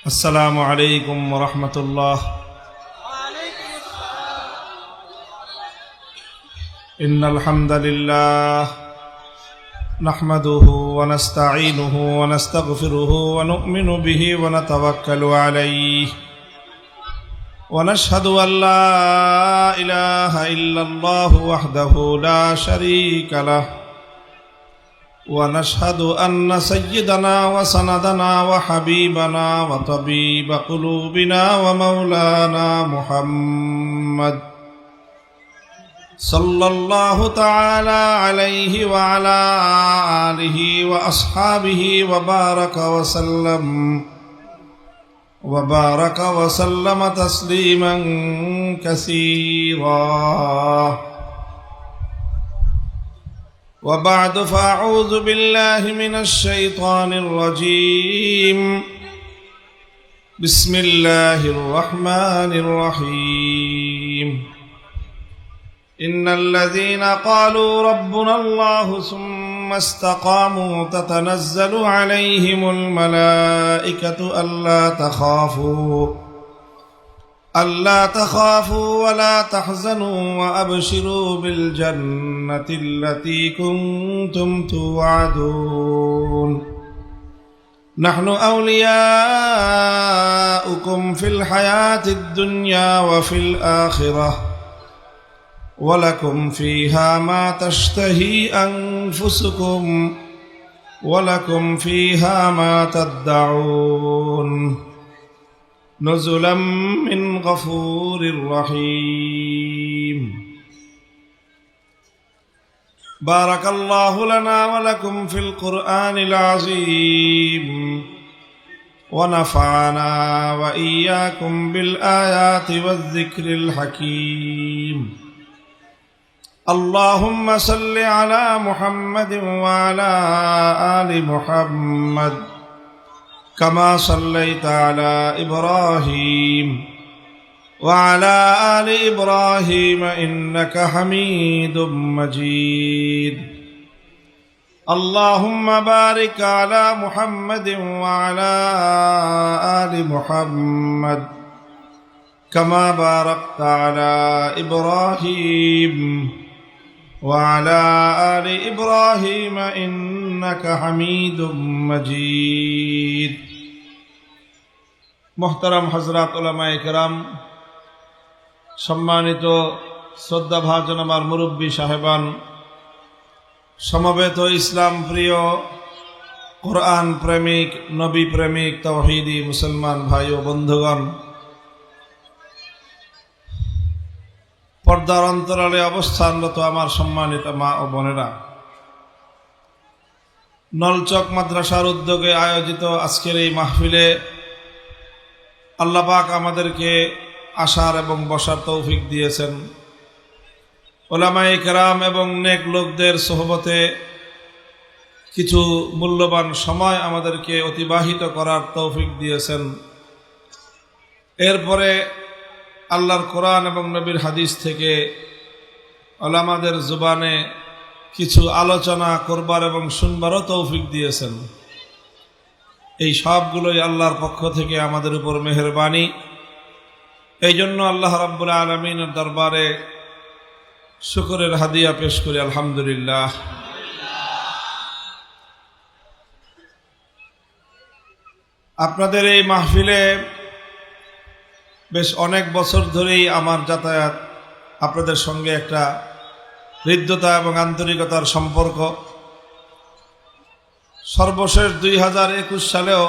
السلام عليكم ورحمة الله. إن الحمد لله نحمده ونستعينه ونستغفره ونؤمن به ونتوكل عليه ونشهد أن لا إله إلا الله وحده لا شريك له ونشهد أن سيدنا وسندنا وحبيبنا وطبيب قلوبنا ومولانا محمد صلى الله تعالى عليه وعلى آله وأصحابه وبارك وسلم تسليما كثيرا. وبعد فأعوذ بالله من الشيطان الرجيم. بسم الله الرحمن الرحيم. إن الذين قالوا ربنا الله ثم استقاموا تتنزل عليهم الملائكة ألا تخافوا ولا تحزنوا وأبشروا بالجنة التي كنتم توعدون نحن أولياؤكم في الحياة الدنيا وفي الآخرة ولكم فيها ما تشتهي أنفسكم ولكم فيها ما تدعون نزلا من غفور رحيم. بارك الله لنا ولكم في القرآن العظيم ونفعنا وإياكم بالآيات والذكر الحكيم. اللهم صل على محمد وعلى آل محمد كما صليت على إبراهيم وعلى آل إبراهيم إنك حميد مجيد. اللهم بارك على محمد وعلى آل محمد كما باركت على إبراهيم وعلى آل إبراهيم إنك حميد مجيد. محترم হযরত উলামায়ে কেরাম, সম্মানিত শ্রদ্ধাভাজন আমার মুরব্বী সাহেবান, সমবেত ইসলাম প্রিয়, কোরআন প্রেমিক, নবী প্রেমিক, তাওহীদি মুসলমান ভাই ও বন্ধুগণ, পর্দার অন্তরালে অবস্থানরত আমার সম্মানিত মা ও বোনেরা, নলচক মাদ্রাসার উদ্যোগে আয়োজিত আজকের এই মাহফিলে আল্লাহ পাক আমাদেরকে আসার এবং বসার তৌফিক দিয়েছেন। উলামায়ে কেরাম এবং নেক লোকদের সোহবতে কিছু মূল্যবান সময় আমাদেরকে অতিবাহিত করার তৌফিক দিয়েছেন। এরপরে আল্লাহর কোরআন এবং নবীর হাদিস থেকে উলামাদের জুবানে কিছু আলোচনা করবার এবং শুনবারও তৌফিক দিয়েছেন। এই সবগুলোই আল্লাহর পক্ষ থেকে আমাদের উপর মেহেরবানি। এই জন্য আল্লাহ রাব্বুল আলামিনের দরবারে শুকরের হাদিয়া পেশ করি, আলহামদুলিল্লাহ। আপনাদের এই মাহফিলে বেশ অনেক বছর ধরেই আমার যাতায়াত, আপনাদের সঙ্গে একটা হৃদ্যতা এবং আন্তরিকতার সম্পর্ক। সর্বশেষ 2021 সালেও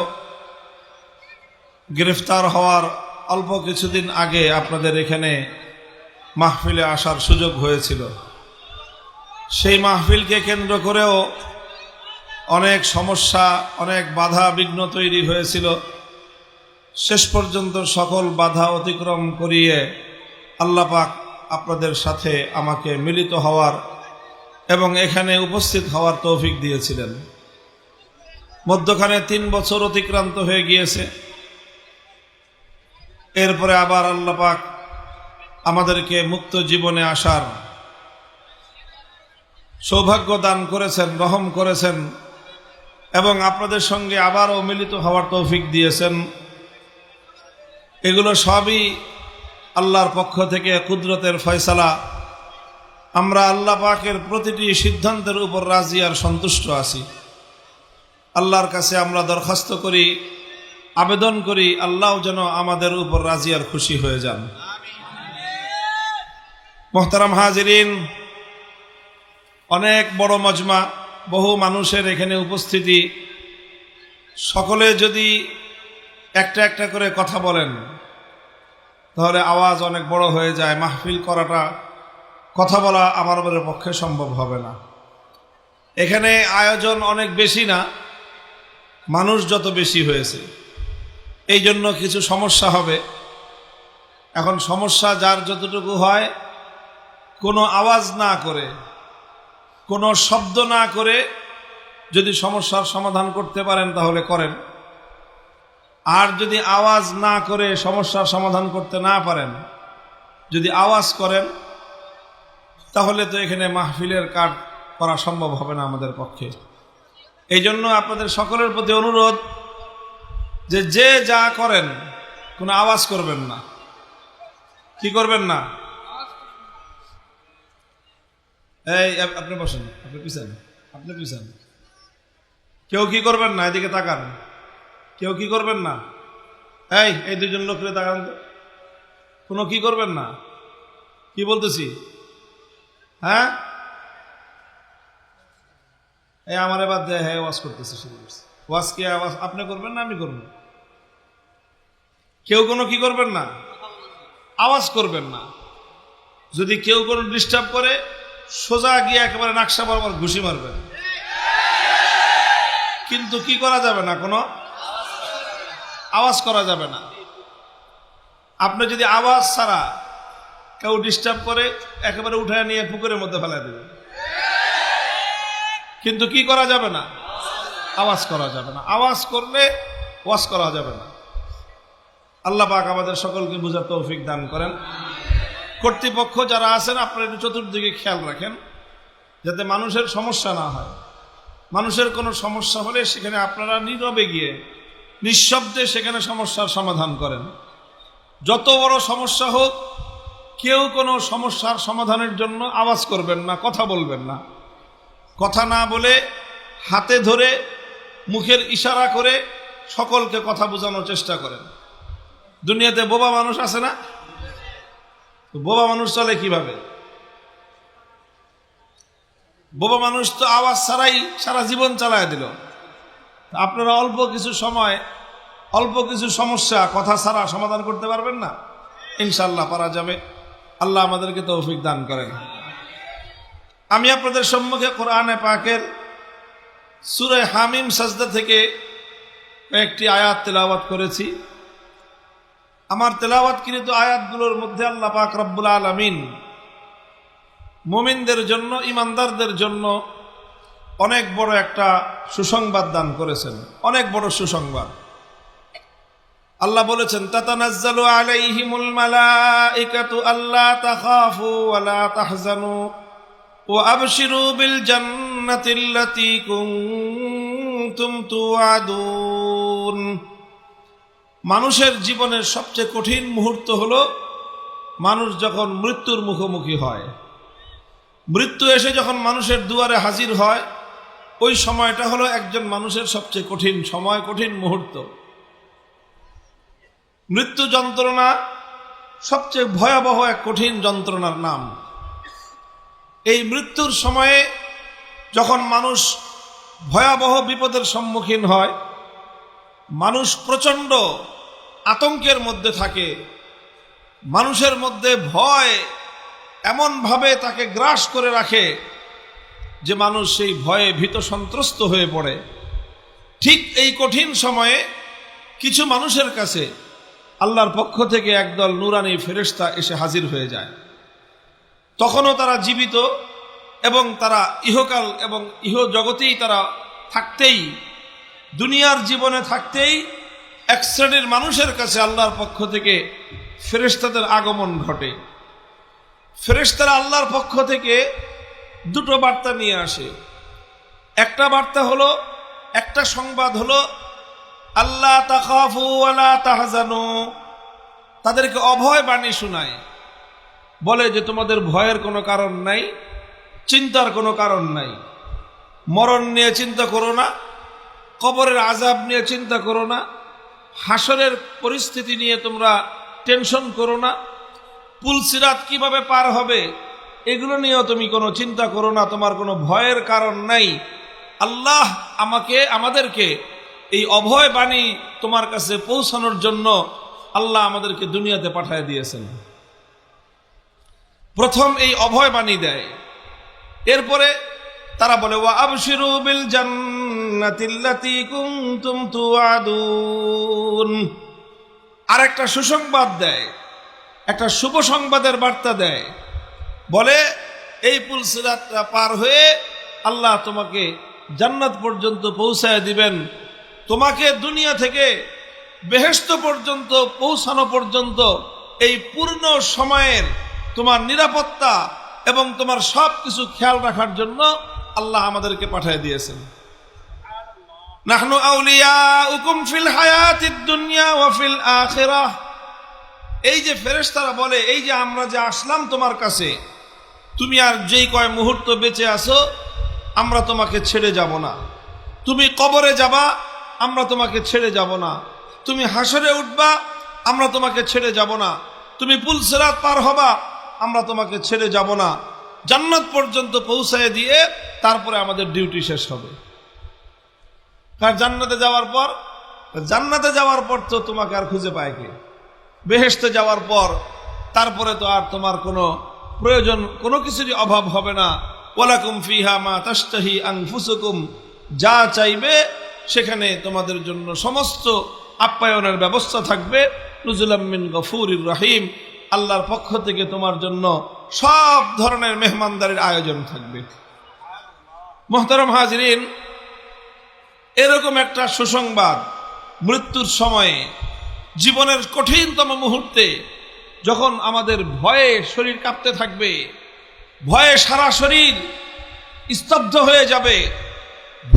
গ্রেফতার হওয়ার অল্প কিছুদিন আগে আপনাদের এখানে মাহফিলে আসার সুযোগ হয়েছিল। সেই মাহফিলকে কেন্দ্র করেও অনেক সমস্যা, অনেক বাধা বিঘ্ন তৈরি হয়েছিল। শেষ পর্যন্ত সকল বাধা অতিক্রম করিয়ে আল্লাহ পাক আপনাদের সাথে আমাকে মিলিত হওয়ার এবং এখানে উপস্থিত হওয়ার তৌফিক দিয়েছিলেন। মধ্যখানে 3 বছর অতিক্রান্ত হয়ে গিয়েছে। এরপরে আবার আল্লাহ পাক আমাদেরকে মুক্ত জীবনে আসার সৌভাগ্য দান করেছেন, রহম করেছেন এবং আপনাদের সঙ্গে আবারও মিলিত হওয়ার তৌফিক দিয়েছেন। এগুলো সবই আল্লাহর পক্ষ থেকে কুদরতের ফয়সালা। আমরা আল্লাহ পাকের প্রতিটি সিদ্ধান্তের উপর রাজি আর সন্তুষ্ট আছি। আল্লাহর কাছে আমরা দরখাস্ত করি, আবেদন করি, আল্লাহ যেন আমাদের উপর রাজি আর খুশি হয়ে যান। মোহতারাম হাজিরিন, অনেক বড় মজমা, বহু মানুষের এখানে উপস্থিতি। সকলে যদি একটা একটা করে কথা বলেন তাহলে আওয়াজ অনেক বড় হয়ে যায়। মাহফিল করাটা, কথা বলা আমাদের পক্ষে সম্ভব হবে না। এখানে আয়োজন অনেক বেশি না, মানুষ যত বেশি হয়েছে এই জন্য কিছু সমস্যা হবে। এখন সমস্যা যার যতটুকু হয়, কোনো আওয়াজ না করে, কোনো শব্দ না করে যদি সমস্যার সমাধান করতে পারেন তাহলে করেন। আর যদি আওয়াজ না করে সমস্যার সমাধান করতে না পারেন, যদি আওয়াজ করেন তাহলে তো এখানে মাহফিলের কাজ করা সম্ভব হবে না আমাদের পক্ষে। এই জন্য আপনাদের সকলের প্রতি অনুরোধ যে যে যা করেন কোনো আওয়াজ করবেন না। কি করবেন না? এই আপনি বসেন, আপনি পিছান, আপনি পিছান। কেউ কি করবেন না, এদিকে তাকান। কেউ কি করবেন না? এই দুজন লোকরে তাকান তো। কোনো কি করবেন না? কি বলতেছি? হ্যাঁ, এই আমার এবার দেয়, হ্যাঁ ওয়াজ করতেছে, শুরু করছে। ওয়াজ কি আওয়াজ আপনি করবেন না আমি করবো? কেউ কোনো কি করবেন না, আওয়াজ করবেন না। যদি কেউ কোনো ডিস্টার্ব করে সোজা গিয়ে একেবারে নাকশা বরাবর ঘুষি মারবেন, কিন্তু কি করা যাবে না, কোনো আওয়াজ করা যাবে না। আপনি যদি আওয়াজ ছাড়া কেউ ডিস্টার্ব করে একেবারে উঠায় নিয়ে পুকুরের মধ্যে ফেলা দেবেন, কিন্তু কি করা যাবে না, আওয়াজ করা যাবে না। আওয়াজ করলে ওয়াজ করা যাবে না। আল্লাহ পাক আমাদের সকলকে বুঝার তৌফিক দান করেন। কর্তৃপক্ষ যারা আছেন আপনারা একটু চতুর্দিকে খেয়াল রাখেন যাতে মানুষের সমস্যা না হয়। মানুষের কোনো সমস্যা হলে সেখানে আপনারা নীরবে গিয়ে নিঃশব্দে সেখানে সমস্যার সমাধান করেন। যত বড় সমস্যা হোক, কেউ কোনো সমস্যার সমাধানের জন্য আওয়াজ করবেন না, কথা বলবেন না। কথা না বলে হাতে ধরে মুখের ইশারা করে সকলকে কথা বোঝানোর চেষ্টা করেন। দুনিয়াতে বোবা মানুষ আছে না? বোবা মানুষ চলে কিভাবে? বোবা মানুষ তো আওয়াজ ছাড়াই সারা জীবন চালায় দিল। আপনারা অল্প কিছু সময়, অল্প কিছু সমস্যা কথা ছাড়া সমাধান করতে পারবেন না? ইনশাআল্লাহ পারা যাবে। আল্লাহ আমাদেরকে তৌফিক দান করেন। আমি আপনাদের সম্মুখে কোরআনে পাকের সূরা হামিম সাজদা থেকে একটি আয়াত তেলাওয়াত করেছি। আমার তেলাওয়াতকৃত আয়াতগুলোর মধ্যে আল্লাহ পাক রব্বুল আলামিন মুমিনদের জন্য, ইমানদারদের জন্য অনেক বড় একটা সুসংবাদ দান করেছেন, অনেক বড় সুসংবাদ। আল্লাহ বলেছেন, তাতানাজ্জালু আলাইহিমুল মালাইকাতু আল্লা তাখাফু ওয়া লা তাহজানু ওয়া আবশিরু বিল জান্নাতিল্লাতী কুনতুম তুআদুন। মানুষের জীবনের সবচেয়ে কঠিন মুহূর্ত হলো মানুষ যখন মৃত্যুর মুখোমুখি হয়। মৃত্যু এসে যখন মানুষের দুয়ারে হাজির হয়, ওই সময়টা হলো একজন মানুষের সবচেয়ে কঠিন সময়, কঠিন মুহূর্ত। মৃত্যু যন্ত্রণা সবচেয়ে ভয়াবহ এক কঠিন যন্ত্রণার নাম। এই মৃত্যুর সময়ে যখন মানুষ ভয়াবহ বিপদের সম্মুখীন হয়, মানুষ প্রচণ্ড আতঙ্কের মধ্যে থাকে, মানুষের মধ্যে ভয় এমনভাবে তাকে গ্রাস করে রাখে যে মানুষ সেই ভয়ে ভীত সন্ত্রস্ত হয়ে পড়ে। ঠিক এই কঠিন সময়ে কিছু মানুষের কাছে আল্লাহর পক্ষ থেকে একদল নূরানী ফেরেশতা এসে হাজির হয়ে যায়। তখনও তারা জীবিত এবং তারা ইহকাল এবং ইহ জগতেই তারা থাকতেই, দুনিয়ার জীবনে থাকতেই এক শ্রেণীর মানুষের কাছে আল্লাহর পক্ষ থেকে ফেরেশতাদের আগমন ঘটে। ফেরেশতারা আল্লাহর পক্ষ থেকে দুটো বার্তা নিয়ে আসে। একটা বার্তা হলো, একটা সংবাদ হলো, আল্লাহ তাখাফু ওয়া লা তাহজানু, তাদেরকে অভয় বাণী শোনায়, বলে যে তোমাদের ভয়ের কোনো কারণ নাই, চিন্তার কোনো কারণ নাই। মরণ নিয়ে চিন্তা করো না, কবরের আযাব নিয়ে চিন্তা করো না, হাসরের পরিস্থিতি নিয়ে তোমরা টেনশন করো না, পুলসিরাত কিভাবে পার হবে এগুলো নিয়েও তুমি কোনো চিন্তা করো না, তোমার কোনো ভয়ের কারণ নাই। আল্লাহ আমাদেরকে এই অভয় বাণী তোমার কাছে পৌঁছানোর জন্য আল্লাহ আমাদেরকে দুনিয়াতে পাঠিয়ে দিয়েছেন। প্রথম এই অভয় বাণী দেয়, এরপরে তারা বলে ওয়া আবশিরু বিল জান্নাতিল্লাতী কুনতুম তুআদুন। আরেকটা সুসংবাদ দেয়, একটা শুভ সংবাদের বার্তা দেয়, বলে এই পুলসিরাতটা পার হয়ে আল্লাহ তোমাকে জান্নাত পর্যন্ত পৌঁছায় দিবেন। তোমাকে দুনিয়া থেকে বেহেশত পর্যন্ত পৌঁছানো পর্যন্ত এই পূর্ণ সময়ের তোমার নিরাপত্তা এবং তোমার সব কিছু খেয়াল রাখার জন্য আল্লাহ আমাদেরকে পাঠিয়ে দিয়েছেন। নাহনু আউলিয়াউকুম ফিল হায়াতিদ দুনিয়া ওয়া ফিল আখিরাহ। এই যে ফেরেশতারা বলে, এই যে আমরা যে আসলাম তোমার কাছে, তুমি আর যেই কয় মুহূর্ত বেঁচে আছো আমরা তোমাকে ছেড়ে যাব না। তুমি কবরে যাবা, আমরা তোমাকে ছেড়ে যাব না। তুমি হাসরে উঠবা, আমরা তোমাকে ছেড়ে যাব না। তুমি পুলসিরাত পার হবা, আমরা তোমাকে ছেড়ে যাব না। জান্নাত পর্যন্ত পৌঁছায় দিয়ে তারপরে আমাদের ডিউটি শেষ হবে। কার জান্নাতে যাওয়ার পর তো তোমাকে আর খুঁজে পায় কে? বেহেশতে যাওয়ার পর তারপরে তো আর তোমার কোনো প্রয়োজন, কোনো কিছুরই অভাব হবে না। ওয়ালাকুম ফিহা মা তাশতাহি আনফুসুকুম, যা চাইবে সেখানে তোমাদের জন্য সমস্ত আপ্যায়নের ব্যবস্থা থাকবে। নুজুলাম মিন গফুরির রহিম, আল্লাহর পক্ষ থেকে তোমার জন্য সব ধরনের মেহমানদারির আয়োজন থাকবে। মুহতারাম হাজিরিন, এরকম একটা সুসংবাদ মৃত্যুর সময়ে, জীবনের কঠিনতম মুহূর্তে, যখন আমাদের ভয়ে শরীর কাঁপতে থাকবে, ভয়ে সারা শরীর স্তব্ধ হয়ে যাবে,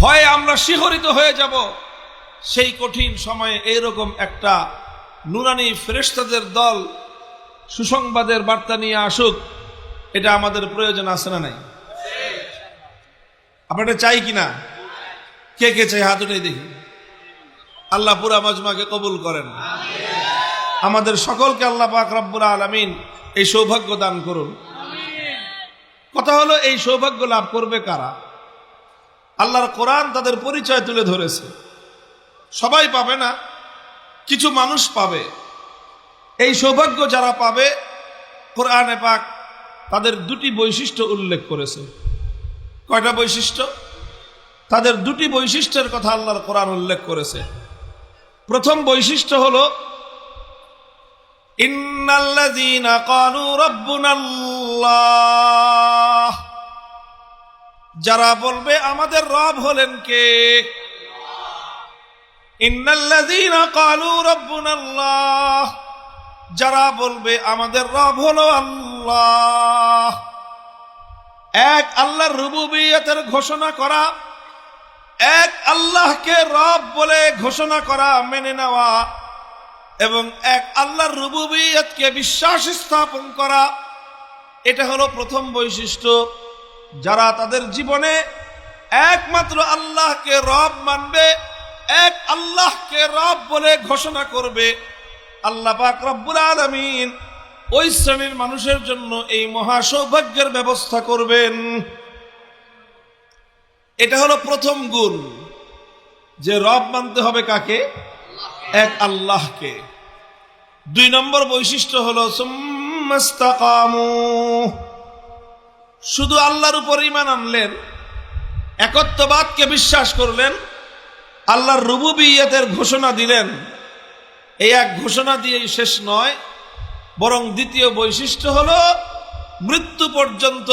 ভয়ে আমরা শিহরিত হয়ে যাব, সেই কঠিন সময়ে এইরকম একটা নুরানি ফেরেশতাদের দল সুসংবাদের বার্তা নিয়ে আসুক, এটা আমাদের প্রয়োজন আছে না নাই? আপনারা চাই কিনা? কে কে চাই হাত উঠাই দেখি। আল্লাহ পুরা মাজমাকে কবুল করেন। আমাদের সকলকে আল্লাহ পাক রব্বুল আলামিন এই সৌভাগ্য দান করুন। কথা হলো, এই সৌভাগ্য লাভ করবে কারা? আল্লাহর কোরআন তাদের পরিচয় তুলে ধরেছে। সবাই পাবে না, কিছু মানুষ পাবে। এই সৌভাগ্য যারা পাবে, কোরআনে পাক তাদের দুটি বৈশিষ্ট্য উল্লেখ করেছে। কয়টা বৈশিষ্ট্য? তাদের দুটি বৈশিষ্ট্যের কথা আল্লাহর কোরআন উল্লেখ করেছে। প্রথম বৈশিষ্ট্য হলো ইন্নাল্লাযীনা ক্বালু রাব্বুনাল্লাহ, যারা বলবে আমাদের রব হলেন কে। ইন্নাল্লাযীনা ক্বালু রাব্বুনাল্লাহ, যারা বলবে আমাদের রব হলো আল্লাহ। এক আল্লাহর রুবুবিয়তের ঘোষণা করা, এক আল্লাহকে রব বলে ঘোষণা করা, মেনে নেওয়া, এবং এক আল্লাহর রুবুবিয়তকে বিশ্বাস স্থাপন করা, এটা হলো প্রথম বৈশিষ্ট্য। যারা তাদের জীবনে একমাত্র আল্লাহকে রব মানবে, এক আল্লাহকে রব বলে ঘোষণা করবে, আল্লাহ পাক রব্বুল আলামিন ওই শ্রেণীর মানুষের জন্য এই মহা সৌভাগ্যের ব্যবস্থা করবেন। এটা হলো প্রথম গুণ, যে রব মানতে হবে কাকে? এক আল্লাহকে। দুই নম্বর বৈশিষ্ট্য হলো সুম্মাস্তাকামু, শুধু আল্লাহর উপর ঈমান আনলেন, একত্ববাদকে বিশ্বাস করলেন, আল্লাহর রুবুবিয়তের ঘোষণা দিলেন। এই এক ঘোষণা দিয়েই শেষ নয়, বরং দ্বিতীয় বৈশিষ্ট্য হলো মৃত্যু পর্যন্ত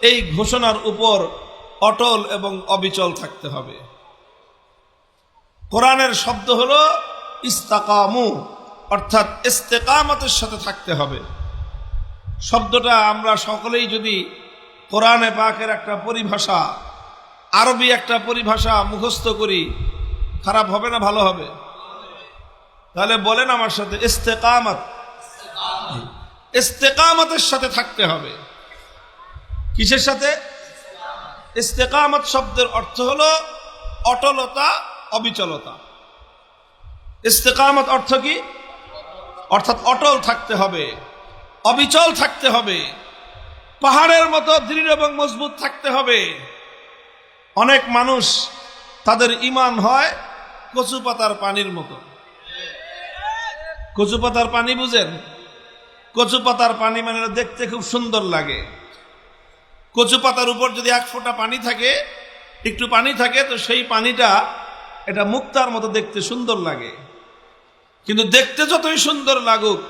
এই ঘোষণার উপর অটল এবং অবিচল থাকতে হবে। কোরআনের শব্দ হলো ইস্তাকামু, অর্থাৎ ইস্তেকামতের সাথে থাকতে হবে। শব্দটা আমরা সকলেই যদি কোরআনে পাকের একটা পরিভাষা, আরবি একটা পরিভাষা মুখস্থ করি, খারাপ হবে না ভালো হবে? তাহলে বলেন আমার সাথে, ইস্তেকামত। ইস্তেকামতের সাথে থাকতে হবে। কিসের সাথে? ইস্তেকামত শব্দের অর্থ হলো অটলতা, অবিচলতা। ইস্তেকামত অর্থ কি? অর্থাৎ অটল থাকতে হবে, অবিচল থাকতে হবে, পাহাড়ের মতো দৃঢ় এবং মজবুত থাকতে হবে। অনেক মানুষ তাদের ঈমান হয় কচু পাতার পানির মতো। কচু পাতার পানি বুঝেন? কচু পাতার পানি মানে দেখতে খুব সুন্দর লাগে। কচু পাতার উপর যদি এক ফোঁটা পানি থাকে, একটু পানি থাকে, তো সেই পানিটা এটা মুক্তার মতো দেখতে সুন্দর লাগে। কিন্তু দেখতে যতই সুন্দর লাগুক,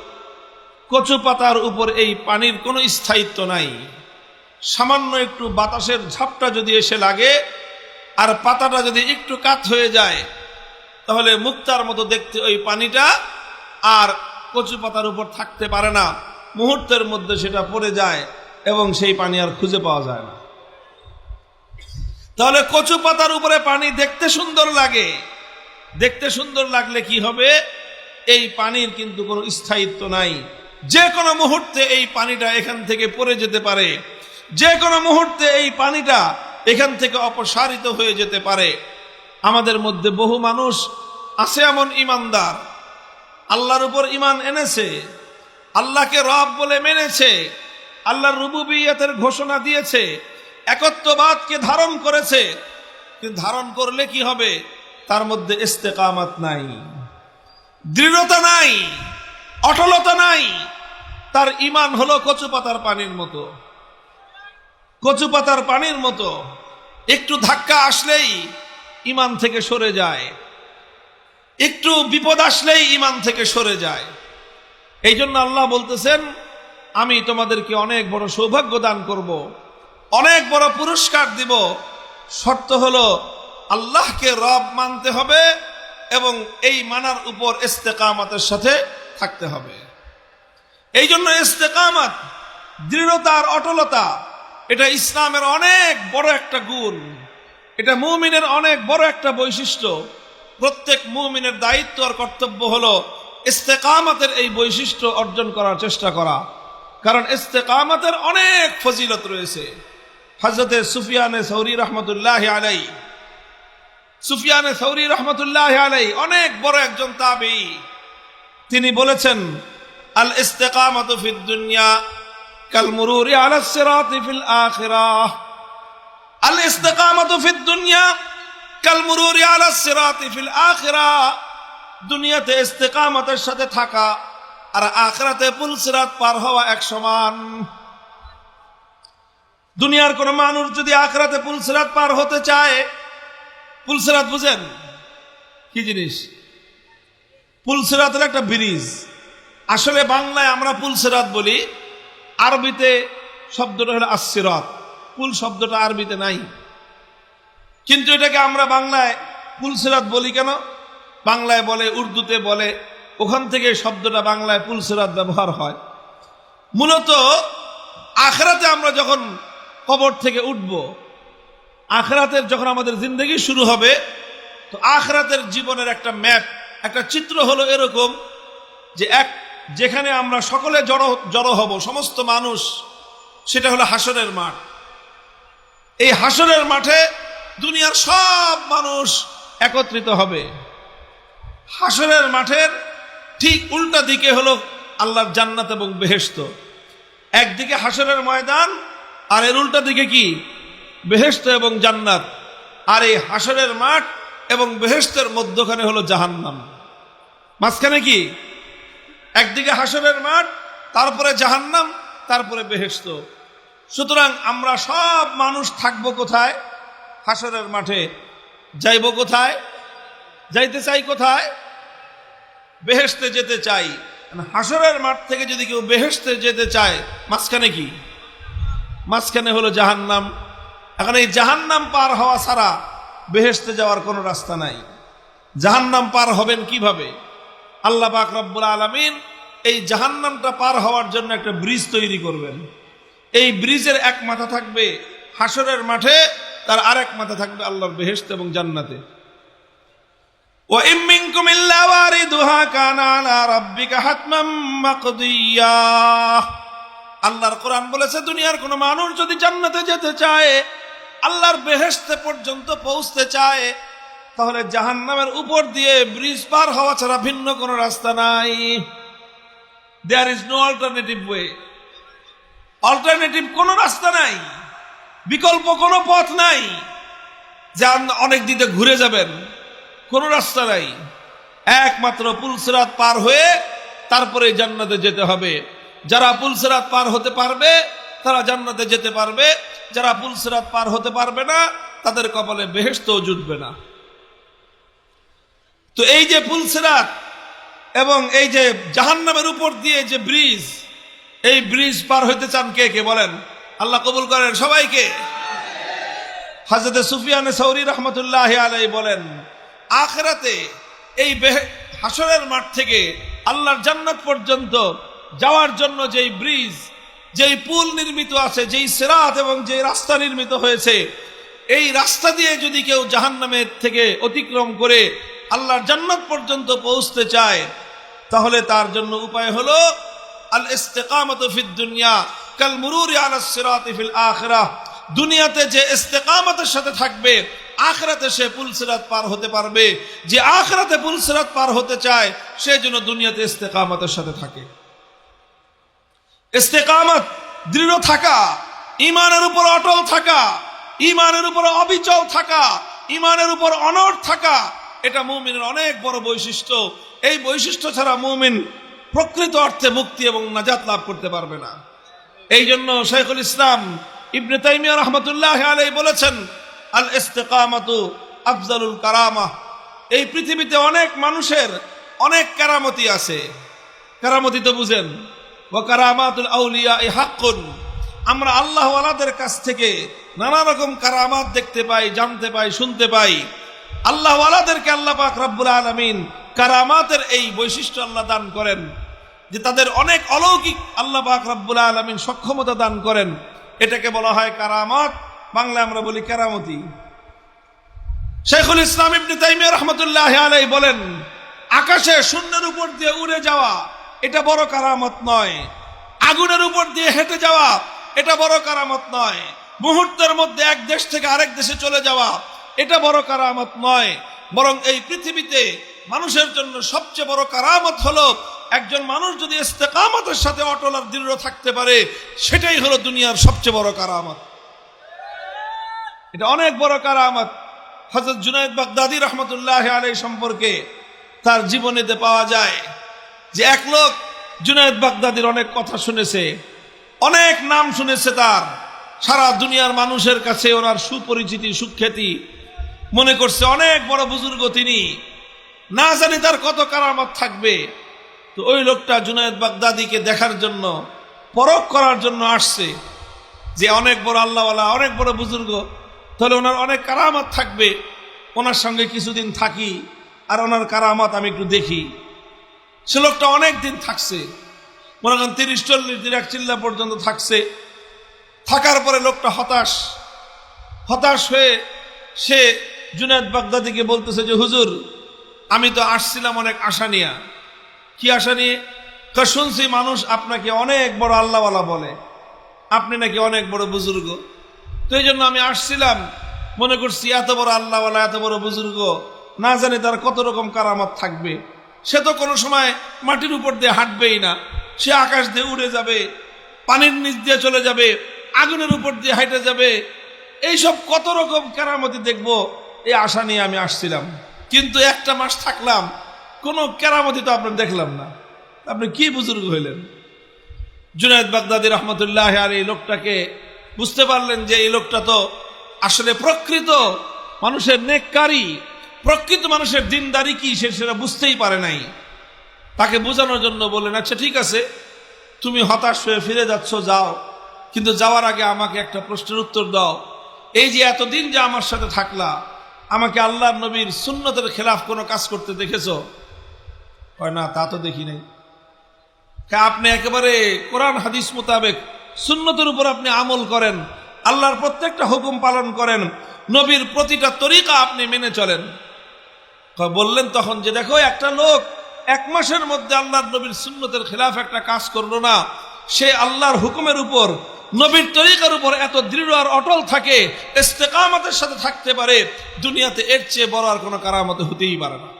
কচু পাতার উপর এই পানির কোনো স্থায়িত্ব নাই। সামান্য একটু বাতাসের ঝাপটা যদি এসে লাগে আর পাতাটা যদি একটু কাত হয়ে যায়, তাহলে মুক্তার মতো দেখতে ওই পানিটা আর কচু পাতার উপর থাকতে পারে না। মুহূর্তের মধ্যে সেটা পড়ে যায় এবং সেই পানি আর খুঁজে পাওয়া যায় না। তাহলে কচু পাতার উপরে পানি দেখতে সুন্দর লাগে। দেখতে সুন্দর লাগলে কি হবে? এই পানির কিন্তু কোনো স্থায়িত্ব নাই। যে কোনো মুহূর্তে এই পানিটা এখান থেকে পড়ে যেতে পারে, যে কোনো মুহূর্তে এই পানিটা এখান থেকে অপসারিত হয়ে যেতে পারে। আমাদের মধ্যে বহু মানুষ আছে এমন ইমানদার, আল্লাহর উপর ইমান এনেছে, আল্লাহকে রব বলে মেনেছে, আল্লাহর রুবুবিয়তের ঘোষণা দিয়েছে, একত্ববাদকে ধারণ করেছে, কিন্তু ধারণ করলে কি হবে? তার মধ্যে ইস্তেকামত নাই, দৃঢ়তা নাই, অটলতা নাই। তার ঈমান হলো কচু পাতার পানির মতো। কচু পাতার পানির মতো একটু ধাক্কা আসলেই ঈমান থেকে সরে যায়, একটু বিপদ আসলেই ঈমান থেকে সরে যায়। এই জন্য আল্লাহ বলতেছেন, আমি তোমাদেরকে অনেক বড় সৌভাগ্য দান করব, অনেক বড় পুরস্কার দিব। শর্ত হলো আল্লাহকে রব মানতে হবে এবং এই মানার উপর ইস্তেকামতের সাথে থাকতে হবে। এই জন্য ইস্তেকামত, দৃঢ়তা আর অটলতা, এটা ইসলামের অনেক বড় একটা গুণ, এটা মুমিনের অনেক বড় একটা বৈশিষ্ট্য। প্রত্যেক মুমিনের দায়িত্ব আর কর্তব্য হলো ইস্তেকামতের এই বৈশিষ্ট্য অর্জন করার চেষ্টা করা। কারণ ইস্তেকামতের অনেক ফজিলত রয়েছে। হযরতে সুফিয়ানে সৌরি রহমতুল্লাহি আলাইহি, সুফিয়ানে সৌরি রহমতুল্লাহি আলাইহি অনেক বড় একজন তাবেঈ। তিনি বলেছেন, আল ইস্তেকামাতু ফিদ দুনিয়া কাল মুরুরি আলাস সিরাতি ফিল আখিরাহ। আল ইস্তেকামাতু ফিদ দুনিয়া কাল মুরুরি আলাস সিরাতি ফিল আখিরাহ। দুনিয়াতে ইস্তেকামতের সাথে থাকা আর আখিরাতে পুল সিরাত পার হওয়া এক সমান। দুনিয়ার কোন মানুষ যদি আখিরাতে পুল সিরাত পার হতে চায়, পুল সিরাত বুঝেন কি জিনিস? পুল সিরাতের একটা ব্রিজ। আসলে বাংলায় আমরা পুল সিরাত বলি, আরবিতে শব্দটা হলো আস-সিরাত। পুল শব্দটা আরবিতে নাই, কিন্তু এটাকে আমরা বাংলায় পুল সিরাত বলি কেন? বাংলায় বলে, উর্দুতে বলে, ওখান থেকে শব্দটা বাংলায় পুল সিরাত ব্যবহার হয়। মূলত আখিরাতে আমরা যখন কবর থেকে উঠব, আখিরাতের যখন আমাদের জিন্দেগি শুরু হবে, তো আখিরাতের জীবনের একটা ম্যাপ, একটা চিত্র হলো এরকম যে যেখানে আমরা সকলে জড়ো হব, সমস্ত মানুষ, সেটা হলো হাসরের মাঠ। এই হাসরের মাঠে দুনিয়ার সব মানুষ একত্রিত হবে। হাসরের মাঠের ঠিক উল্টা দিকে হলো আল্লাহর জান্নাত এবং বেহেশত। একদিকে হাসরের ময়দান, আর এর উল্টা দিকে কি? বেহেশত এবং জান্নাত। আর এই হাসরের মাঠ এবং বেহেশতের মধ্যখানে হলো জাহান্নাম। মাঝখানে কি? একদিকে হাসরের মাঠ, তারপরে জাহান্নাম, তারপরে বেহেশত। সুতরাং আমরা সব মানুষ থাকবো কোথায়? হাসরের মাঠে। যাইব কোথায়? যাইতে চাই কোথায়? বেহেশতে যেতে চাই। হাসরের মাঠ থেকে যদি কেউ বেহেশতে যেতে চায়, মাঝখানে কি? মাঝখানে হলো জাহান্নাম। এখন এই জাহান্নাম পার হওয়া ছাড়া বেহেশতে যাওয়ার কোনো রাস্তা নাই। জাহান্নাম পার হবেন কিভাবে? আল্লাহ পাক রব্বুল আলামিন এই জাহান্নামটা পার হওয়ার জন্য একটা ব্রিজ তৈরি করবেন। এই ব্রিজের এক মাথা থাকবে হাসরের মাঠে, তার আরেক মাথা থাকবে আল্লাহর বেহেশত এবং জান্নাতে। ওয়া ইম মিনকুম ইল্লা ওয়ারিদুহা কানা আলা রাব্বিকা হাতমান মাকদিয়া। আল্লাহর কোরআন বলেছে দুনিয়ার কোন মানুষ যদি জান্নাতে যেতে চায়, আল্লাহর বেহেশতে পর্যন্ত পৌঁছতে চায়, তাহলে জাহান্নামের উপর দিয়ে ব্রিজ পার হওয়া ছাড়া ভিন্ন কোন রাস্তা নাই। There is no alternative way. Alternative কোন রাস্তা নাই, বিকল্প কোনো পথ নাই যে অনেক দিকে ঘুরে যাবেন, কোনো রাস্তা নাই। একমাত্র পুলসিরাত পার হয়ে তারপরে জান্নাতে যেতে হবে। যারা পুলসিরাত পার হতে পারবে তারা জান্নাতে যেতে পারবে, যারা পুলসিরাত পার হতে পারবে না তাদের কপালে বেহেশতও জুটবে না। তো এই যে পুলসিরাত এবং এই যে জাহান্নামের উপর দিয়ে যে ব্রিজ, এই ব্রিজ পার হইতে চান কে কে বলেন? আল্লাহ কবুল করেন সবাইকে। হযরত সুফিয়ান সাউরি রাহমাতুল্লাহি আলাইহি বলেন, আখিরাতে এই হাসরের মাঠ থেকে আল্লাহর জান্নাত পর্যন্ত যাওয়ার জন্য যেই ব্রিজ, যেই পুল নির্মিত আছে, যেই সিরাত এবং যেই রাস্তা নির্মিত হয়েছে, এই রাস্তা দিয়ে যদি কেউ জাহান্নামের থেকে অতিক্রম করে আল্লাহর জান্নাত পর্যন্ত পৌঁছতে চায়, তাহলে তার জন্য উপায় হলো আল ইস্তিকামাতু ফিদ দুনিয়া কাল মুরুরি আলাস সিরাতি ফিল আখিরাহ। দুনিয়াতে যে ইস্তিকামতের সাথে থাকবে, আখিরাতে সে পুলসিরাত পার হতে পারবে। যে আখিরাতে পুলসিরাত পার হতে চায় সে যেন দুনিয়াতে ইস্তিকামতের সাথে থাকে। ইস্তিকামত দৃঢ় থাকা, ঈমানের উপর অটল থাকা, ঈমানের উপর অবিচল থাকা, ঈমানের উপর অনড় থাকা, এটা মুমিনের অনেক বড় বৈশিষ্ট্য। এই বৈশিষ্ট্য ছাড়া মুমিন প্রকৃত অর্থে মুক্তি এবং নাজাত লাভ করতে পারবে না। এই জন্য শাইখুল ইসলাম ইবনে তাইমিয়া রাহমাতুল্লাহি আলাইহি বলেছেন, আল ইস্তিকামাতু আফজালুল কারামা। এই পৃথিবীতে অনেক মানুষের অনেক কারামতি আছে। কারামতি তো বুঝেন, ওয়া কারামাতুল আউলিয়া হাক্কুন। আমরা আল্লাহ ওয়ালাদের কাছ থেকে নানা রকম কারামাত দেখতে পাই, জানতে পাই, শুনতে পাই। আল্লাহ ওয়ালাদেরকে আল্লাহ পাক রব্বুল আলামিন কারামাতের এই বৈশিষ্ট্য আল্লাহ দান করেন যে তাদের অনেক অলৌকিক আল্লাহ পাক রব্বুল আলামিন সক্ষমতা দান করেন। এটাকে বলা হয় কারামাত, বাংলায় আমরা বলি কেরামতি। শাইখুল ইসলাম ইবনে তাইমিয়া রাহমাতুল্লাহি আলাইহি বলেন, আকাশে শূন্যের উপর দিয়ে উড়ে যাওয়া এটা বড় কারামত নয়, আগুনের উপর দিয়ে হেঁটে যাওয়া এটা বড় কারামত নয়, মুহূর্তের মধ্যে এক দেশ থেকে আরেক দেশে চলে যাওয়া এটা বড় কারামত নয়। বরং এই পৃথিবীতে মানুষের জন্য সবচেয়ে বড় কারামত হলো একজন মানুষ যদি ইস্তিকামতের সাথে অটল আর দৃঢ় থাকতে পারে, সেটাই হলো দুনিয়ার সবচেয়ে বড় কারামত। এটা অনেক বড় কারামত। হযরত জুনায়েদ বাগদাদী রাহমাতুল্লাহি আলাইহি সম্পর্কে তার জীবনীতে পাওয়া যায় যে এক লোক জুনায়েদ বাগদাদীর অনেক কথা শুনেছে, অনেক নাম শুনেছে তার, সারা দুনিয়ার মানুষের কাছে ওনার সুপরিচিতি, সুখ্যাতি, মনে করছে অনেক বড় বুজুর্গ তিনি, না জানি তার কত কারামত থাকবে। তো ওই লোকটা জুনায়েদ বাগদাদীকে দেখার জন্য, পরখ করার জন্য আসছে যে অনেক বড় আল্লাহওয়ালা, অনেক বড় বুজুর্গ, তাহলে ওনার অনেক কারামত থাকবে, ওনার সঙ্গে কিছুদিন থাকি আর ওনার কারামত আমি একটু দেখি। সে লোকটা অনেক দিন থাকছে, মনে করেন 30-40 দিন, এক চিল্লা পর্যন্ত থাকছে। থাকার পরে লোকটা হতাশ হয়ে সে জুনায়েদ বাগদাদীকে বলতেছে যে হুজুর, আমি তো আসছিলাম অনেক আশা নিয়ে। কি আশা নিয়ে? শুনছি মানুষ আপনাকে অনেক বড় আল্লাহওয়ালা বলে, আপনি নাকি অনেক বড় বুজুর্গ। তো এই জন্য আমি আসছিলাম, মনে করছি এত বড় আল্লাহওয়ালা, এত বড় বুজুর্গ, না জানি তার কত রকম কারামত থাকবে। সে তো কোনো সময় মাটির উপর দিয়ে হাঁটবেই না, সে আকাশ দিয়ে উড়ে যাবে, পানির নিচ দিয়ে চলে যাবে, আগুনের উপর দিয়ে হাঁটে যাবে। এইসব কত রকম কেরামতি দেখবো, এই আশা নিয়ে আমি আসছিলাম। কিন্তু একটা মাস থাকলাম, কোনো কেরামতি তো আপনার দেখলাম না। আপনি কি বুজুর্গ হইলেন? জুনায়েদ বাগদাদী রাহমাতুল্লাহি আলাইহি লোকটাকে বুঝতে পারলেন যে এই লোকটা তো আসলে প্রকৃত মানুষের নেককারী, প্রকৃত মানুষের দিনদারি কি সেটা বুঝতেই পারে নাই। তাকে বোঝানোর জন্য বললেন, আচ্ছা ঠিক আছে, তুমি হতাশ হয়ে ফিরে যাচ্ছ, যাও, কিন্তু যাওয়ার আগে আমাকে একটা প্রশ্নের উত্তর দাও। এই যে এতদিন যে আমার সাথে থাকলা, আমাকে আল্লাহর নবীর সুন্নতের খেলাফ কোনো কাজ করতে দেখেছো? কয় না, তা তো দেখি নাই। আপনি একেবারে কোরআন হাদিস মোতাবেক সুন্নতের উপর আপনি আমল করেন, আল্লাহর প্রত্যেকটা হুকুম পালন করেন, নবীর প্রতিটা তরিকা আপনি মেনে চলেন। বললেন তখন যে দেখো একটা লোক 1 মাসের মধ্যে আল্লাহর নবীর সুন্নতের খেলাফ একটা কাজ করলো না, সে আল্লাহর হুকুমের উপর নবীর তরিকার উপর এত দৃঢ় আর অটল থাকে, ইস্তেকামতের সাথে থাকতে পারে, দুনিয়াতে এর চেয়ে বড় আর কোনো কারামত হতেই পারে না।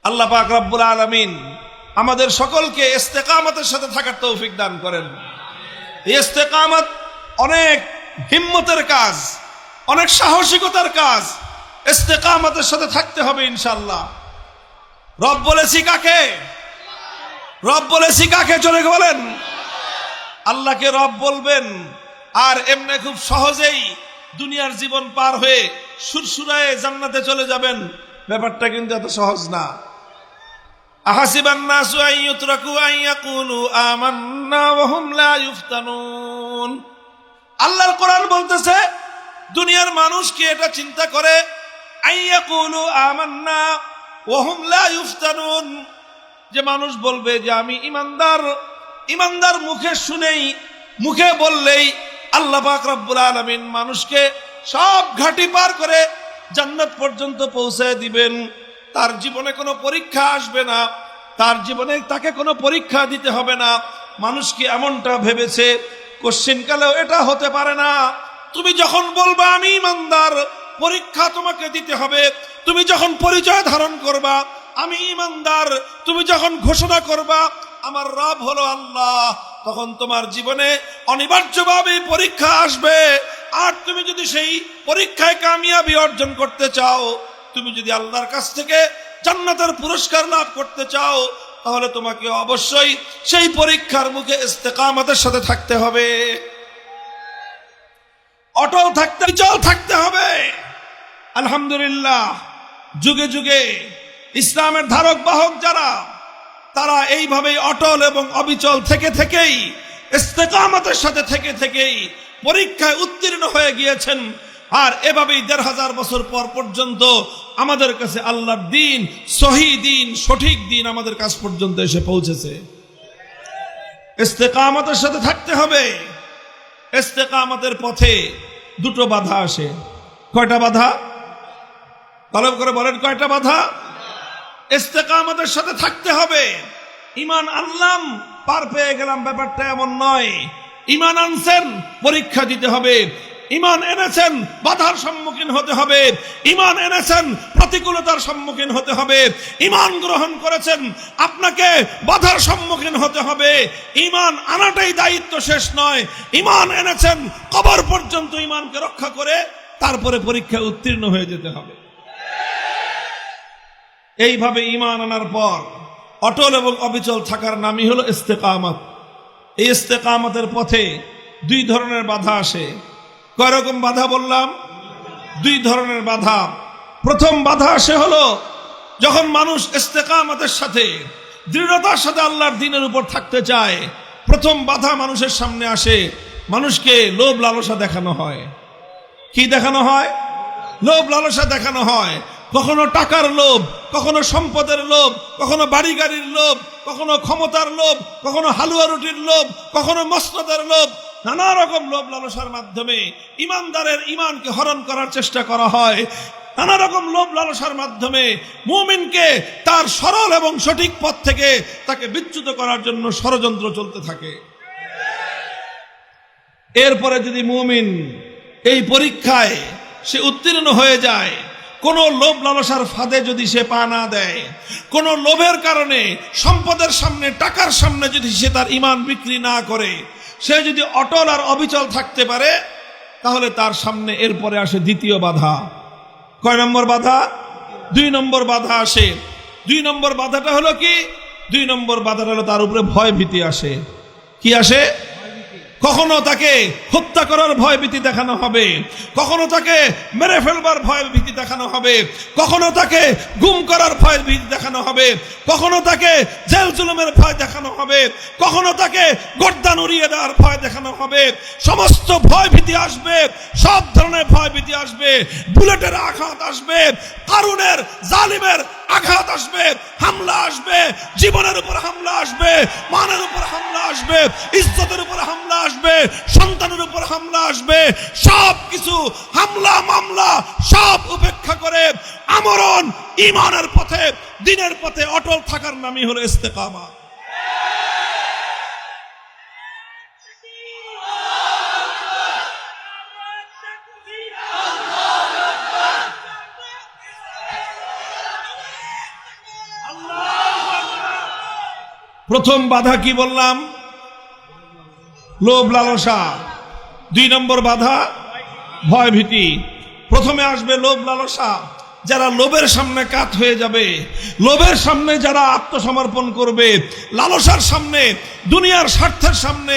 আল্লাহ পাক রব্বুল আলামিন আমাদের সকলকে ইস্তেকামতের সাথে থাকার তৌফিক দান করেন। এই ইস্তেকামত অনেক হিম্মতের কাজ, অনেক সাহসিকতার কাজ। ইস্তেকামতের সাথে থাকতে হবে ইনশাআল্লাহ। রব বলেছি কাকে? রব বলেছি কাকে? জোরে বলেন। আল্লাহকে রব বলবেন আর এমনি খুব সহজেই দুনিয়ার জীবন পার হয়ে সুরসুরায়ে জান্নাতে চলে যাবেন, ব্যাপারটা কিন্তু এত সহজ না। আহাসিবান নাসু আন ইউতরাকু আন ইয়াকুলু আমান্না ওয়া হুম লা ইফতানুন। আল্লাহর কোরআন বলতেছে দুনিয়ার মানুষ কি এটা চিন্তা করে আন ইয়াকুলু আমান্না ওয়া হুম লা ইফতানুন, যে মানুষ বলবে যে আমি ঈমানদার, ঈমানদার মুখে শুনেই, মুখে বললেই আল্লাহ পাক রব্বুল আলামিন মানুষকে সব ঘাটি পার করে জান্নাত পর্যন্ত পৌঁছে দিবেন। তার জীবনে কোনো পরীক্ষা আসবে না, তার জীবনে তাকে কোনো পরীক্ষা দিতে হবে না। মানুষ কি এমনটা ভেবেছে? কোশ্চিনকালেও এটা হতে পারে না। তুমি যখন বলবা আমি ঈমানদার, পরীক্ষা তোমাকে দিতে হবে। তুমি যখন পরিচয় ধারণ করবা আমি ঈমানদার, তুমি যখন ঘোষণা করবা আমার রব হলো আল্লাহ, তখন তোমার জীবনে অনিবার্যভাবে পরীক্ষা আসবে। আর তুমি যদি সেই পরীক্ষায় কামিয়াবি অর্জন করতে চাও, তুমি যদি আল্লাহর কাছ থেকে জান্নাতের পুরস্কার লাভ করতে চাও, তাহলে তোমাকে অবশ্যই সেই পরীক্ষার মুখে ইস্তেকামতের সাথে থাকতে হবে, অটল থাকতে, চল থাকতে হবে। আলহামদুলিল্লাহ, যুগে যুগে ইসলামের ধারক বাহক যারা, তারা এইভাবেই অটল এবং অবিচল থেকে থেকেই, ইস্তেকামতের সাথে থেকে থেকেই পরীক্ষায় উত্তীর্ণ হয়ে গিয়েছেন। আর এভাবেই 1500 বছর পর পর্যন্ত আমাদের কাছে আল্লাহর দিন, সহিহ দিন, সঠিক দিন আমাদের কাছ পর্যন্ত এসে পৌঁছেছে। ইস্তেকামতের সাথে থাকতে হবে। ইস্তেকামতের পথে 2টো বাধা আসে। কয়টা বাধা? তলব করে বলেন, কয়টা বাধা? ইস্তেকামতের সাথে থাকতে হবে। ঈমান আনলাম, পার পেয়ে গেলাম, ব্যাপারটা এমন নয়। ঈমান আনছেন, পরীক্ষা দিতে হবে। ঈমান এনেছেন, বাধার সম্মুখীন হতে হবে। ঈমান এনেছেন, প্রতিকূলতার সম্মুখীন হতে হবে। ঈমান গ্রহণ করেছেন, আপনাকে বাধার সম্মুখীন হতে হবে। ঈমান আনাটাই দায়িত্ব, শেষ নয়। ঈমান এনেছেন, কবর পর্যন্ত ঈমানকে রক্ষা করে তারপরে পরীক্ষায় উত্তীর্ণ হয়ে যেতে হবে। এইভাবে ঈমান আনার পর অটল এবং অবিচল থাকার নামই হলো ইস্তেকামত। এই ইস্তেকামতের পথে 2 ধরনের বাধা আসে। কয় রকম বাধা বললাম? 2 ধরনের বাধা। প্রথম বাধা আসে হলো যখন মানুষ ইস্তেকামতের সাথে, দৃঢ়তার সাথে আল্লাহর দ্বীনের উপর থাকতে চায়, প্রথম বাধা মানুষের সামনে আসে, মানুষকে লোভ লালসা দেখানো হয়। কি দেখানো হয়? লোভ লালসা দেখানো হয়। কখনো টাকার লোভ, কখনো সম্পদের লোভ, কখনো বাড়ি গাড়ির লোভ, কখনো ক্ষমতার লোভ, কখনো হালুয়া রুটির লোভ, কখনো মসনদের লোভ। নানা রকম লোভ লালসার মাধ্যমে ঈমানদারের ঈমানকে হরণ করার চেষ্টা করা হয়। নানা রকম লোভ লালসার মাধ্যমে মুমিনকে তার সরল এবং সঠিক পথ থেকে তাকে বিচ্যুত করার জন্য ষড়যন্ত্র চলতে থাকে। এরপরে যদি মুমিন এই পরীক্ষায় সে উত্তীর্ণ হয়ে যায়, কোন লোভ লালসার ফাঁদে যদি সে পা না দেয়, কোন লোভের কারণে সম্পদের সামনে, টাকার সামনে যদি সে তার ঈমান বিক্রি না করে, সে যদি অটল আর অবিচল থাকতে পারে, তাহলে তার সামনে এরপরে আসে দ্বিতীয় বাধা। কয় নম্বর বাধা? 2 নম্বর বাধা আসে। 2 নম্বর বাধাটা হলো কি? 2 নম্বর বাধাটা হলো তার উপরে ভয় ভীতি আসে। কি আসে? কখনো তাকে হত্যা করার ভয় ভীতি দেখানো হবে, কখনো তাকে মেরে ফেলবার ভয় ভীতি দেখানো হবে, কখনো তাকে গুম করার ভয় ভীতি দেখানো হবে, কখনো তাকে জেল জুলুমের ভয় দেখানো হবে, কখনো তাকে গর্দান উড়িয়ে দেওয়ার ভয় দেখানো হবে। সমস্ত ভয় ভীতি আসবে, সব ধরনের ভয় ভীতি আসবে। বুলেটের আঘাত আসবে, কারুনের, জালিমের আঘাত আসবে, হামলা আসবে, জীবনের উপর হামলা আসবে, মানের উপর হামলা আসবে, ইজ্জতের উপর হামলা আসবে, সন্তানের উপর হামলা আসবে। সব কিছু হামলা মামলা সব উপেক্ষা করে আমরণ ঈমানের পথে, দ্বীনের পথে অটল থাকার নামই হলো ইস্তেকামাত। প্রথম বাধা কি বললাম? লোভ লালসা। 2 নম্বর বাধা ভয় ভীতি। প্রথমে আসবে লোভ লালসা। যারা লোভের সামনে কাত হয়ে যাবে, লোভের সামনে যারা আত্মসমর্পণ করবে, লালসার সামনে, দুনিয়ার স্বার্থের সামনে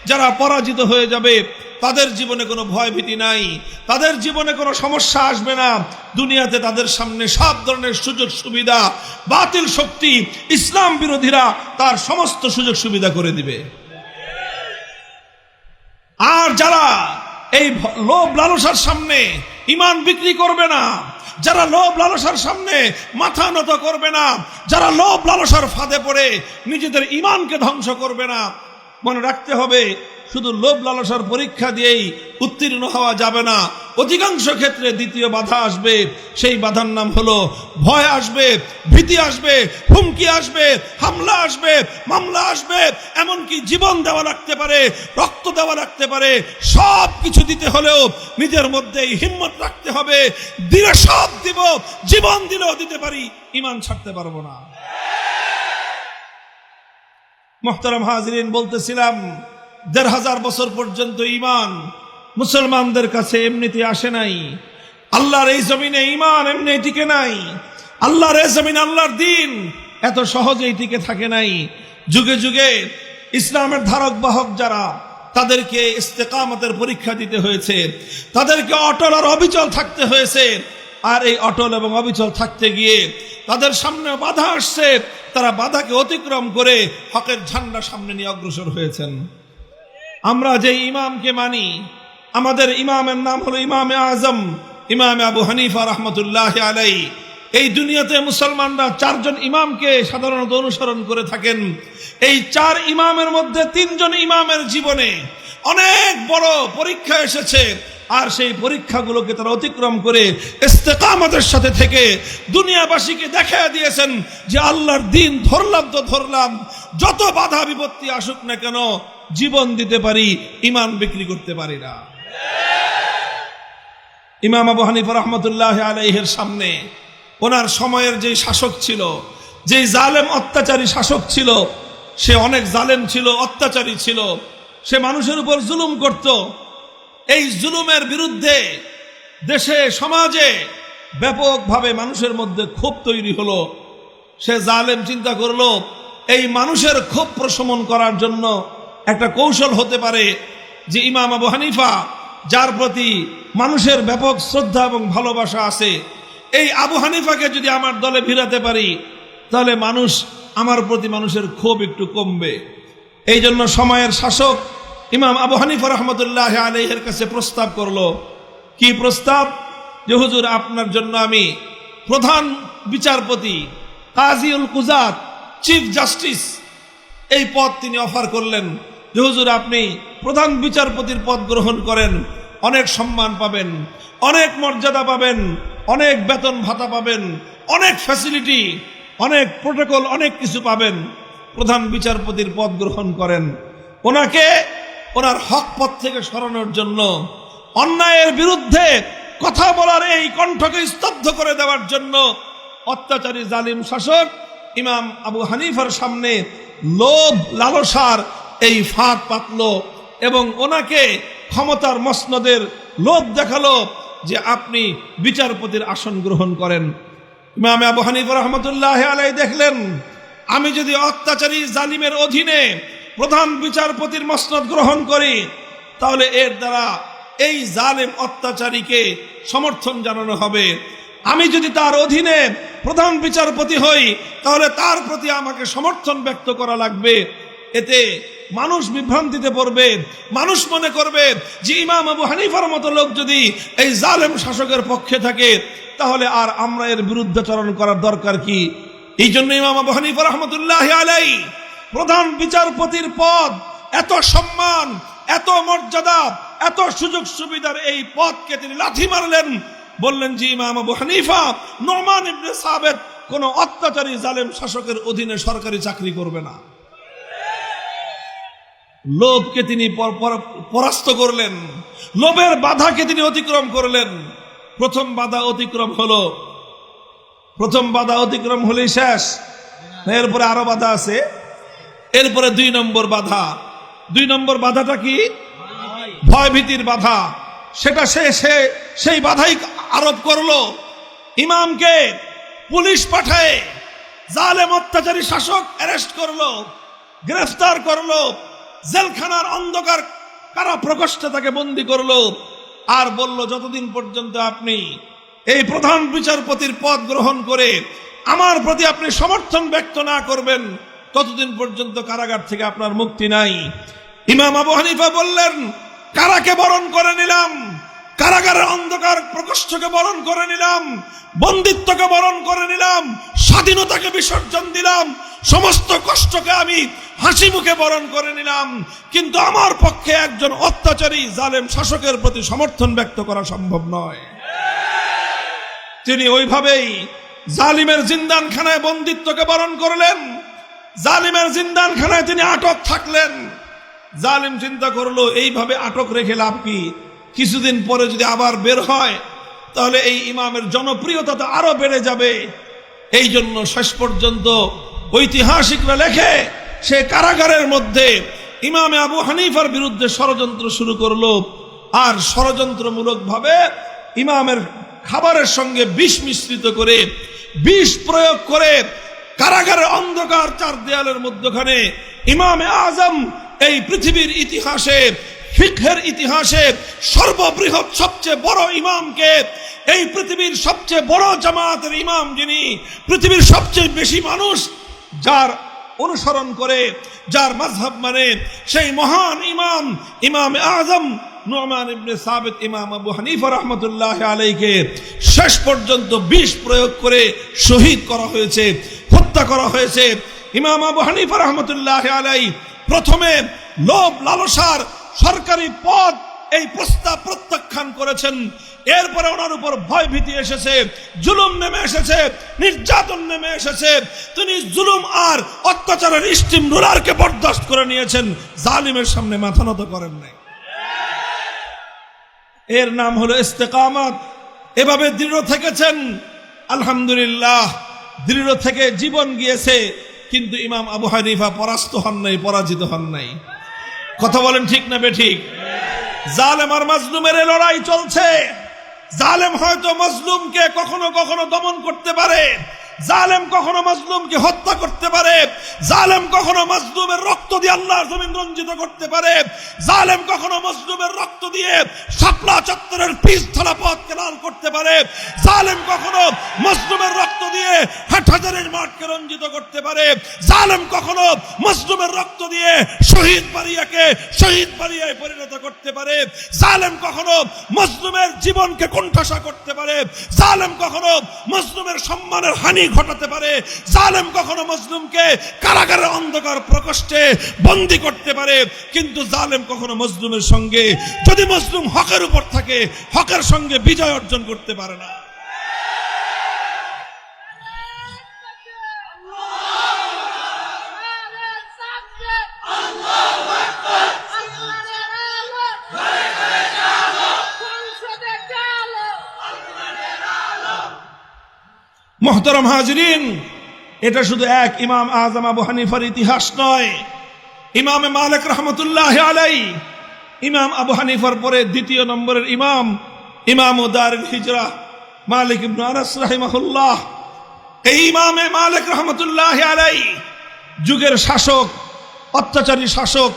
যারা পরাজিত হয়ে যাবে, তাদের জীবনে কোনো ভয় ভীতি নাই, তাদের জীবনে কোনো সমস্যা আসবে না। দুনিয়াতে তাদের সামনে সব ধরনের সুযোগ সুবিধা, বাতিল শক্তি, ইসলাম বিরোধীরা তার সমস্ত সুযোগ সুবিধা করে দিবে। আর যারা এই লোভ লালসার সামনে ঈমান বিক্রি করবে না, যারা লোভ লালসার সামনে মাথা নত করবে না, যারা লোভ লালসার ফাঁদে পড়ে নিজেদের ঈমানকে ধ্বংস করবে না, মনে রাখতে হবে শুধু লোভ লালসার পরীক্ষা দিয়েই উত্তীর্ণ হওয়া যাবে না। অধিকাংশ ক্ষেত্রে দ্বিতীয় বাধা আসবে। সেই বাধার নাম হলো ভয় আসবে, ভীতি আসবে, হুমকি আসবে, হামলা আসবে, মামলা আসবে, এমনকি জীবন দেওয়া লাগতে পারে, রক্ত দেওয়া লাগতে পারে। সব কিছু দিতে হলেও নিজের মধ্যেই হিম্মত রাখতে হবে, দিলে সব দিব, জীবন দিলেও দিতে পারি, ঈমান ছাড়তে পারবো না। মুহতারাম হাজিরিন, বলতেছিলাম ১৫০০ বছর পর্যন্ত ঈমান মুসলমানদের কাছে এমনিতে আসে নাই। আল্লাহর এই জমিনে ঈমান এমনি টিকে নাই। আল্লাহর এই জমিনে আল্লাহর দ্বীন এত সহজেই টিকে থাকে নাই। যুগে যুগে ইসলামের ধারক বাহক যারা, তাদেরকে ইস্তেকামতের পরীক্ষা দিতে হয়েছে, তাদেরকে অটল আর অবিচল থাকতে হয়েছে। আর এই অটল এবং অবিচল থাকতে গিয়ে তাদের সামনে বাধা আসছে, তারা বাধাকে অতিক্রম করে হকের ঝান্ডা সামনে নিয়ে অগ্রসর হয়েছেন। আমরা যে ইমামকে মানি, আমাদের ইমামের নাম হলো ইমামে আজম, ইমামে আবু হানিফা রহমতুল্লাহ আলাইহি। এই দুনিয়াতে মুসলমানরা 4 জন ইমামকে সাধারণত অনুসরণ করে থাকেন। এই 4 ইমামের মধ্যে 3 জন ইমামের জীবনে অনেক বড় পরীক্ষা এসেছে, আর সেই পরীক্ষাগুলোকে তারা অতিক্রম করে ইস্তেকামতের সাথে থেকে দুনিয়াবাসীকে দেখায়া দিয়েছেন যে আল্লাহর দ্বীন ধরলাম তো ধরলাম, যত বাধা বিপত্তি আসুক না কেন জীবন দিতে পারি, ঈমান বিক্রি করতে পারি না। ইমাম আবু হানিফা রহমতুল্লাহ আলাইহির সামনে ওনার সময়ের যে শাসক ছিল, যে জালেম অত্যাচারী শাসক ছিল, সে অনেক জালেম ছিল, অত্যাচারী ছিল, সে মানুষের উপর জুলুম করত। এই জুলুমের বিরুদ্ধে দেশে সমাজে ব্যাপকভাবে মানুষের মধ্যে ক্ষোভ তৈরি হলো। সে জালেম চিন্তা করলো এই মানুষের ক্ষোভ প্রশমন করার জন্য একটা কৌশল হতে পারে যে ইমাম আবু হানিফা, যার প্রতি মানুষের ব্যাপক শ্রদ্ধা এবং ভালোবাসা আছে, এই আবু হানিফাকে যদি আমার দলে ভিড়াতে পারি তাহলে আমার প্রতি মানুষের ক্ষোভ একটু কমবে। এই জন্য সময়ের শাসক ইমাম আবু হানিফা রহমতুল্লাহ আলাইহির কাছে প্রস্তাব করলো। কি প্রস্তাব? যে হুজুর, আপনার জন্য আমি প্রধান বিচারপতি, কাজীউল কুজাত, চিফ জাস্টিস, এই পদ তিনি অফার করলেন। যে হুজুর, আপনি প্রধান বিচারপতির পদ গ্রহণ করেন, অনেক সম্মান পাবেন, অনেক মর্যাদা পাবেন, অনেক বেতন ভাতা পাবেন, অনেক ফ্যাসিলিটি, অনেক প্রোটোকল, অনেক কিছু পাবেন। প্রধান বিচারপতির পদ গ্রহণ করেন। ওনাকে ওনার হক পথ থেকে সরানোর জন্য, অন্যায়ের বিরুদ্ধে কথা বলার এই কণ্ঠকে স্তব্ধ করে দেওয়ার জন্য অত্যাচারী জালিম শাসক ইমাম আবু হানিফার সামনে লোভ লালসার এই ফাঁদ পাতল এবং ওনাকে ক্ষমতার মসনদের লোভ দেখালো যে আপনি বিচারপতির আসন গ্রহণ করেন। ইমাম আবু হানিফা রহমতুল্লাহ আলাইহি দেখলেন, আমি যদি অত্যাচারী জালিমের অধীনে প্রধান বিচারপতির মসনদ গ্রহণ করি তাহলে এর দ্বারা এই জালেম অত্যাচারীকে সমর্থন জানানো হবে। আমি যদি তার অধীনে প্রধান বিচারপতি হই তাহলে তার প্রতি আমাকে সমর্থন ব্যক্ত করা লাগবে। এতে মানুষ বিভ্রান্তিতে পড়বে, মানুষ মনে করবে যে ইমাম আবু হানিফার মতো লোক যদি এই জালেম শাসকের পক্ষে থাকে তাহলে আর আমরা এর বিরুদ্ধাচরণ করার দরকার কি? এই জন্য ইমাম আবু হানিফা রহমতুল্লাহ আলাইহি প্রধান বিচারপতির পদ, এত সম্মান, এত মর্যাদা, এত সুযোগ সুবিধার এই পদকে তিনি লাথি মারলেন, বললেন যে ইমাম আবু হানিফা নুমান ইবনে সাবিত কোন অত্যাচারী জালেম শাসকের অধীনে সরকারি চাকরি করবে না। লোভকে তিনি পরাস্ত করলেন, লোভের বাধাকে তিনি অতিক্রম করলেন। প্রথম বাধা অতিক্রম হলেই শেষ, এরপরে আরো বাধা আছে। এরপরে 2 নম্বর বাধা। 2 নম্বর বাধাটা কি? ভয় ভীতির বাধা। সেটা সেই বাধাই আরোপ করলো। ইমামকে পুলিশ পাঠায় জালেম অত্যাচারী শাসক অ্যারেস্ট করলো, গ্রেফতার করলো, জেলখানার অন্ধকার কারা প্রকোষ্ঠে তাকে বন্দী করলো, আর বলল যতদিন পর্যন্ত আপনি এই প্রধান বিচারপতির পদ গ্রহণ করে আমার প্রতি আপনি সমর্থন ব্যক্ত না করবেন ততদিন পর্যন্ত কারাগার থেকে আপনার মুক্তি নাই। ইমাম আবু হানিফা বললেন, কারাকে বরণ করে নিলাম, কারাগারের অন্ধকার প্রকোষ্ঠকে বরণ করে নিলাম, বন্দিত্বকে বরণ করে নিলাম, স্বাধীনতাকে বিসর্জন দিলাম, সমস্ত কষ্টকে আমি হাসি মুখে বরণ করে নিলাম, কিন্তু আমার পক্ষে একজন অত্যাচারী জালেম শাসকের প্রতি সমর্থন ব্যক্ত করা সম্ভব নয়। তিনি ওইভাবেই জালিমের জিন্দানখানায় বন্দিত্বকে বরণ করলেন, জালিমের জিন্দানখানায় তিনি আটক থাকলেন। জালিম চিন্তা করলো এইভাবে আটক রেখে লাভ কি, কিছুদিন পরে যদি আবার বের হয় তাহলে এই ইমামের জনপ্রিয়তা তো আরো বেড়ে যাবে। এই জন্য শেষ পর্যন্ত ঐতিহাসিকরা লেখে সে কারাগারের মধ্যে ইমামে আবু হানিফার বিরুদ্ধে ষড়যন্ত্র শুরু করলো, আর ষড়যন্ত্রমূলক ভাবে ইমামের খাবারের সঙ্গে বিষ মিশ্রিত করে, বিষ প্রয়োগ করে কারাগারের অন্ধকার 4 দেয়ালের মধ্যখানে ইমামে আজম এই পৃথিবীর ইতিহাসে, ফিকহের ইতিহাসে সর্ববৃহৎ সবচেয়ে বড় ইমামকে, এই পৃথিবীর সবচেয়ে বড় জামাতের ইমাম, যিনি পৃথিবীর সবচেয়ে বেশি মানুষ যার অনুসরণ করে, যার মাযহাব মানে, সেই মহান ইমাম ইমামে আজম নুমান ইবনে সাবিত ইমাম আবু হানিফা রাহমাতুল্লাহি আলাইহিকে শেষ পর্যন্ত বিষ প্রয়োগ করে শহীদ করা হয়েছে, হত্যা করা হয়েছে। ইমাম আবু হানিফা রাহমাতুল্লাহি আলাইহি প্রথমে লোভ লালসার সরকারি পদ এই প্রস্তাব প্রত্যাখ্যান করেছেন, এরপরে ওনার উপর ভয় ভীতি এসেছে, জুলুম নেমে এসেছে, নির্যাতন নেমে এসেছে। তিনি জুলুম আর অত্যাচারের স্টিম রোলারকে বরদাস্ত করে নিয়েছেন, জালিমের সামনে মাথা নত করেন নাই। এর নাম হলো ইস্তেকামত। এভাবে দৃঢ় থেকেছেন, আলহামদুলিল্লাহ, দৃঢ় থেকে জীবন গিয়েছে। কিন্তু ইমাম আবু হানিফা পরাস্ত হন নাই, পরাজিত হন নাই। কথা বলেন ঠিক না বেঠিক? জালেম আর মাজলুমের লড়াই চলছে। জালেম হয়তো মাজলুমকে কখনো কখনো দমন করতে পারে, জালেম কখনো মাজলুমকে হত্যা করতে পারে, জালেম কখনো মাজলুমের রক্ত দিয়ে আল্লাহর জমিন রঞ্জিত করতে পারে, জালেম কখনো মাজলুমের রক্ত দিয়ে শাপলা চত্বরের পিছতলা পথকে লাল করতে পারে, জালেম কখনো মাজলুমের রক্ত দিয়ে হাটহাজারীর মাঠকে রঞ্জিত করতে পারে, জালেম কখনো মাজলুমের রক্ত দিয়ে শহীদ বাড়িয়াকে শহীদ বাড়িয়ায় পরিণত করতে পারে, জালেম কখনো মাজলুমের জীবনকে কোণঠাসা করতে পারে, জালেম কখনো মাজলুমের সম্মানের হানি ঘটাতে পারে, জালেম কখনো মাজলুমকে কারাগারের অন্ধকার প্রকোষ্ঠে বন্দী করতে পারে। কিন্তু জালেম কখনো মাজলুমের সঙ্গে, যদি মাজলুম হকের উপর থাকে, হকের সঙ্গে বিজয় অর্জন করতে পারে না। মুহতারাম হাজিরিন, এটা শুধু এক ইমাম আজম আবু হানিফার ইতিহাস নয়। ইমামে মালিক রাহমাতুল্লাহি আলাইহি, ইমাম আবু হানিফার পরে 2 নম্বরের ইমাম, ইমাম দারুল হিজরা মালিক ইবনে আনাস রাহিমাহুল্লাহ। এই ইমামে মালিক রাহমাতুল্লাহি আলাইহি যুগের শাসক, অত্যাচারী শাসক,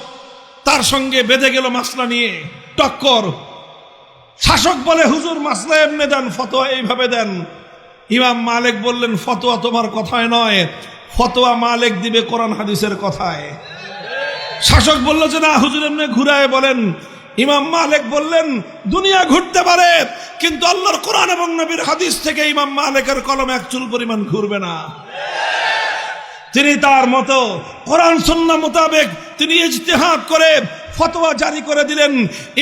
তার সঙ্গে বেঁধে গেল মাসলা নিয়ে টক্কর। শাসক বলে, হুজুর মাসলা এমনি দেন, ফতোয়া এইভাবে দেন। ইমাম মালিক বললেন, ফতোয়া তোমার কথায় নয়, ফতোয়া মালিক দিবে কোরআন হাদিসের কথায়। শাসক বলল যে না হুজুর এমনি ঘুরায় বলেন। ইমাম মালিক বললেন, দুনিয়া ঘুরতে পারে কিন্তু আল্লাহর কোরআন এবং নবীর হাদিস থেকে ইমাম মালিকের কলম এক চুল পরিমাণ ঘুরবে না। তিনি তার মতো কোরআন সুন্নাহ মোতাবেক তিনি ইজতিহাদ করে ফতোয়া জারি করে দিলেন।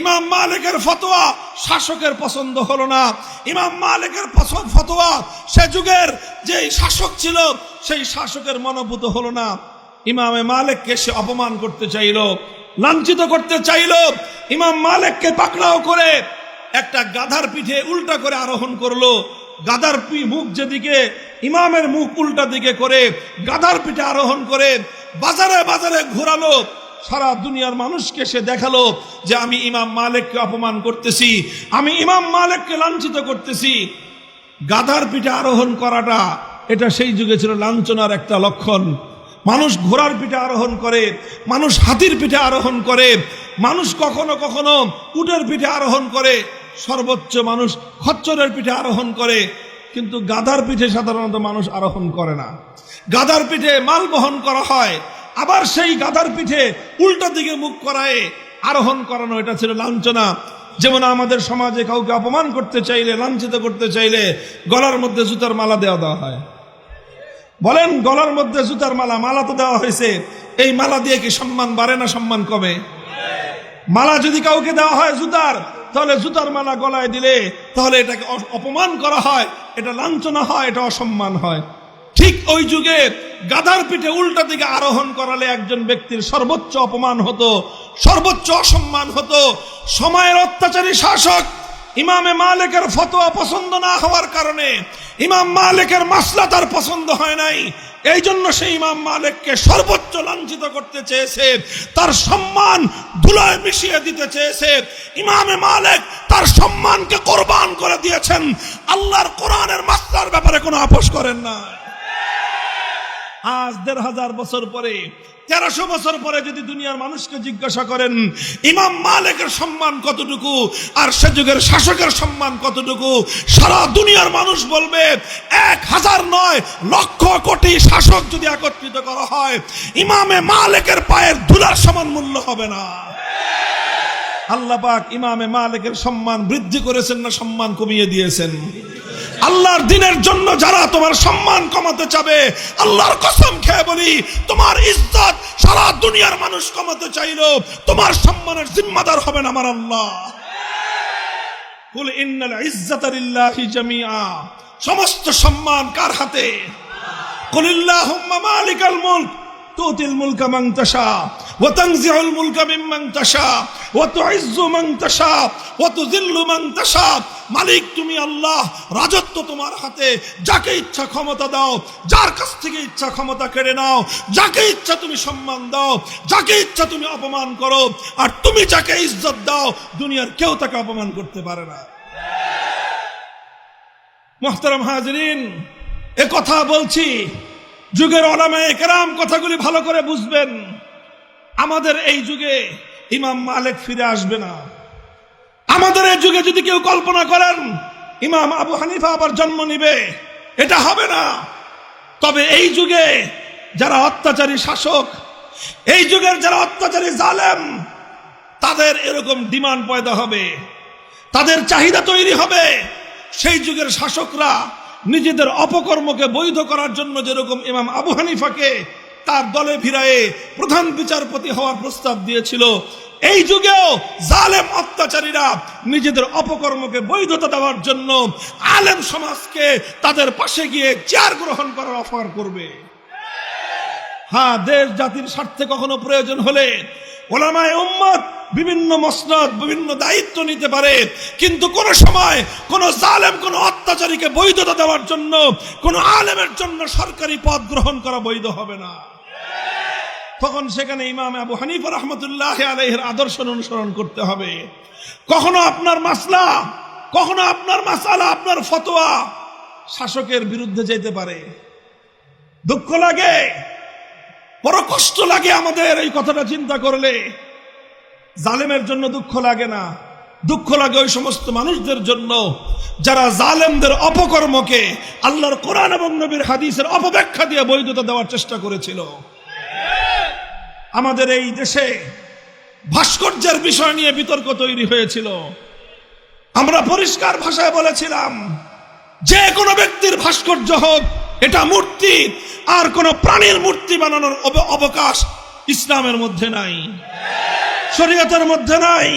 ইমাম মালিকের ফতোয়া শাসকের পছন্দ হলো না। ইমাম মালিকের ফতোয়া সে যুগের যে শাসক ছিল সেই শাসকের মনোভূত হলো না। ইমামে মালিককে সে অপমান করতে চাইল, লাঞ্ছিত করতে চাইল। ইমাম মালিককে পাকড়াও করে একটা গাধার পিঠে উল্টা করে আরোহণ করলো। গাধার মুখ যেদিকে, ইমামের মুখ উল্টা দিকে করে গাধার পিঠে আরোহণ করে বাজারে বাজারে ঘোরালো। সারা দুনিয়ার মানুষকে সে দেখালো যে আমি ইমাম মালিককে অপমান করতেছি, আমি ইমাম মালিককে লাঞ্ছিত করতেছি। গাধার পিঠে আরোহণ করাটা এটা সেই যুগে ছিল লাঞ্ছনার একটা লক্ষণ। মানুষ ঘোড়ার পিঠে আরোহণ করে, মানুষ হাতির পিঠে আরোহণ করে, মানুষ কখনো কখনো উটের পিঠে আরোহণ করে, সর্বোচ্চ মানুষ খচ্চরের পিঠে আরোহণ করে, কিন্তু গাধার পিঠে সাধারণত মানুষ আরোহণ করে না। গাধার পিঠে মাল বহন করা হয়, আবার সেই গাধার পিঠে উল্টা দিকে মুখ করায় আরোহণ করানো, এটা ছিল লাঞ্ছনা। যেমন আমাদের সমাজে কাউকে অপমান করতে চাইলে, লাঞ্ছিত করতে চাইলে গলার মধ্যে জুতার মালা দেওয়া হয়। বলেন, গলার মধ্যে জুতার মালা তো দেওয়া হয়েছে, এই মালা দিয়ে কি সম্মান বাড়ে না সম্মান কমে? মালা যদি কাউকে দেওয়া হয় জুতার, তাহলে জুতার মালা গলায় দিলে তাহলে এটাকে অপমান করা হয়, এটা লাঞ্ছনা হয়, এটা অসম্মান হয়। ঠিক ওই যুগে গাধার পিঠে উল্টা দিকে আরোহণ করালে একজন ব্যক্তির সর্বোচ্চ অপমান হতো, সর্বোচ্চ অসম্মান হতো। সময়ের অত্যাচারী শাসক ইমামে মালিকের ফতোয়া পছন্দ না হওয়ার কারণে, ইমাম মালিকের মাসলা তার পছন্দ হয় নাই, এই জন্য সেই ইমাম মালিককে সর্বোচ্চ লাঞ্ছিত করতে চেয়েছে, তার সম্মান ধুলায় মিশিয়ে দিতে চেয়েছে। ইমামে মালিক তার সম্মানকে কোরবান করে দিয়েছেন, আল্লাহর কোরআনের মাসলার ব্যাপারে কোনো আপোষ করেন না। আজ ১৫০০ বছর পরে, ১৩০০ বছর পরে যদি দুনিয়ার মানুষকে জিজ্ঞাসা করেন ইমাম মালিকের সম্মান কতটুকু আর সে যুগের শাসকের সম্মান কতটুকু, সারা দুনিয়ার মানুষ বলবে ১,০০০ নয়, লক্ষ কোটি শাসক যদি একত্রিত করা হয় ইমামে মালিকের পায়ের ধুলার সমান মূল্য হবে না। আল্লাহ পাক ইমামে মালিকের সম্মান বৃদ্ধি করেছেন না সম্মান কমিয়ে দিয়েছেন? আল্লাহর দ্বীনের জন্য যারা তোমার সম্মান কমাতে চাবে, আল্লাহর কসম খেয়ে বলি, তোমার ইজ্জত সারা দুনিয়ার মানুষ কমাতে চাইলো তোমার সম্মানের জিম্মাদার হবেন আমার আল্লাহ। কুল ইন্নাল ইজ্জাতা লিল্লাহি জামিআ, সমস্ত সম্মান কার হাতে? কুলিল্লাহুম্মা মালিকাল মুলক তুতিল মুলকা মান তাশা ওয়া তানজিউল মুলকা মিম্মান তাশা ওয়া তুইজ্জু মান তাশা ওয়া তুযিল্লু মান তাশা। মালিক তুমি আল্লাহ, রাজত্ব তোমার হাতে, যাকে ইচ্ছা ক্ষমতা দাও, যার কাছ থেকে ইচ্ছা ক্ষমতা কেড়ে নাও, যাকে ইচ্ছা তুমি সম্মান দাও, যাকে ইচ্ছা তুমি অপমান করো, আর তুমি যাকে ইজ্জত দাও দুনিয়ার কেউ তাকে অপমান করতে পারে না। মুহতারাম হাজিরিন, এ কথা বলছি, যুগের উলামায়ে কেরাম কথাগুলি ভালো করে বুঝবেন। আমাদের এই যুগে ইমাম মালিক ফিরে আসবে না। আমাদের এই যুগে যদি কেউ কল্পনা করেন ইমাম আবু হানিফা আবার জন্ম নিবে, এটা হবে না। তবে এই যুগে যারা অত্যাচারী শাসক, এই যুগের যারা অত্যাচারী জালেম, তাদের এরকম ডিমান্ড পয়দা হবে, তাদের চাহিদা তৈরি হবে। সেই যুগের শাসকরা নিজেদের অপকর্মকে বৈধ করার জন্য যেরকম ইমাম আবু হানিফাকে তার দলে ভিড়ায়ে প্রধান বিচারপতি হওয়ার প্রস্তাব দিয়েছিল, এই যুগেও জালেম অত্যাচারীরা নিজেদের অপকর্মকে বৈধতা দেওয়ার জন্য আলেম সমাজকে তাদের পাশে গিয়ে চেয়ার গ্রহণ করার অফার করবে। হ্যাঁ, দেশ জাতির স্বার্থে কখনো প্রয়োজন হলে উলামায়ে উম্মত বিভিন্ন মসনদ, বিভিন্ন দায়িত্ব নিতে পারে, কিন্তু কোন সময় কোন জালেম, কোন অত্যাচারীকে বৈধতা দেওয়ার জন্য কোন আলেমের জন্য সরকারি পদ গ্রহণ করা বৈধ হবে না। তখন সেখানে ইমাম আবু হানিফা রাহমাতুল্লাহ আলাইহির আদর্শ অনুসরণ করতে হবে। কখনো আপনার মাসলা, কখনো আপনার মাসালা, আপনার ফতোয়া শাসকের বিরুদ্ধে যেতে পারে। দুঃখ লাগে, বড় কষ্ট লাগে আমাদের এই কথাটা চিন্তা করলে। জালেমের জন্য দুঃখ লাগে না, দুঃখ লাগে ওই সমস্ত মানুষদের জন্য যারা জালেমদের অপকর্মকে আল্লাহর কোরআন এবং নবীর হাদিসের অপব্যাখ্যা দিয়ে বৈধতা দেওয়ার চেষ্টা করেছিল। আমাদের এই দেশে ভাস্কর্যের বিষয় নিয়ে বিতর্ক তৈরি হয়েছিল। আমরা পরিষ্কার ভাষায় বলেছিলাম, যে কোনো ব্যক্তির ভাস্কর্য হোক, এটা মূর্তি, আর কোন প্রাণীর মূর্তি বানানোর অবকাশ ইসলামের মধ্যে নাই। শরীয়তের মধ্যে নাই।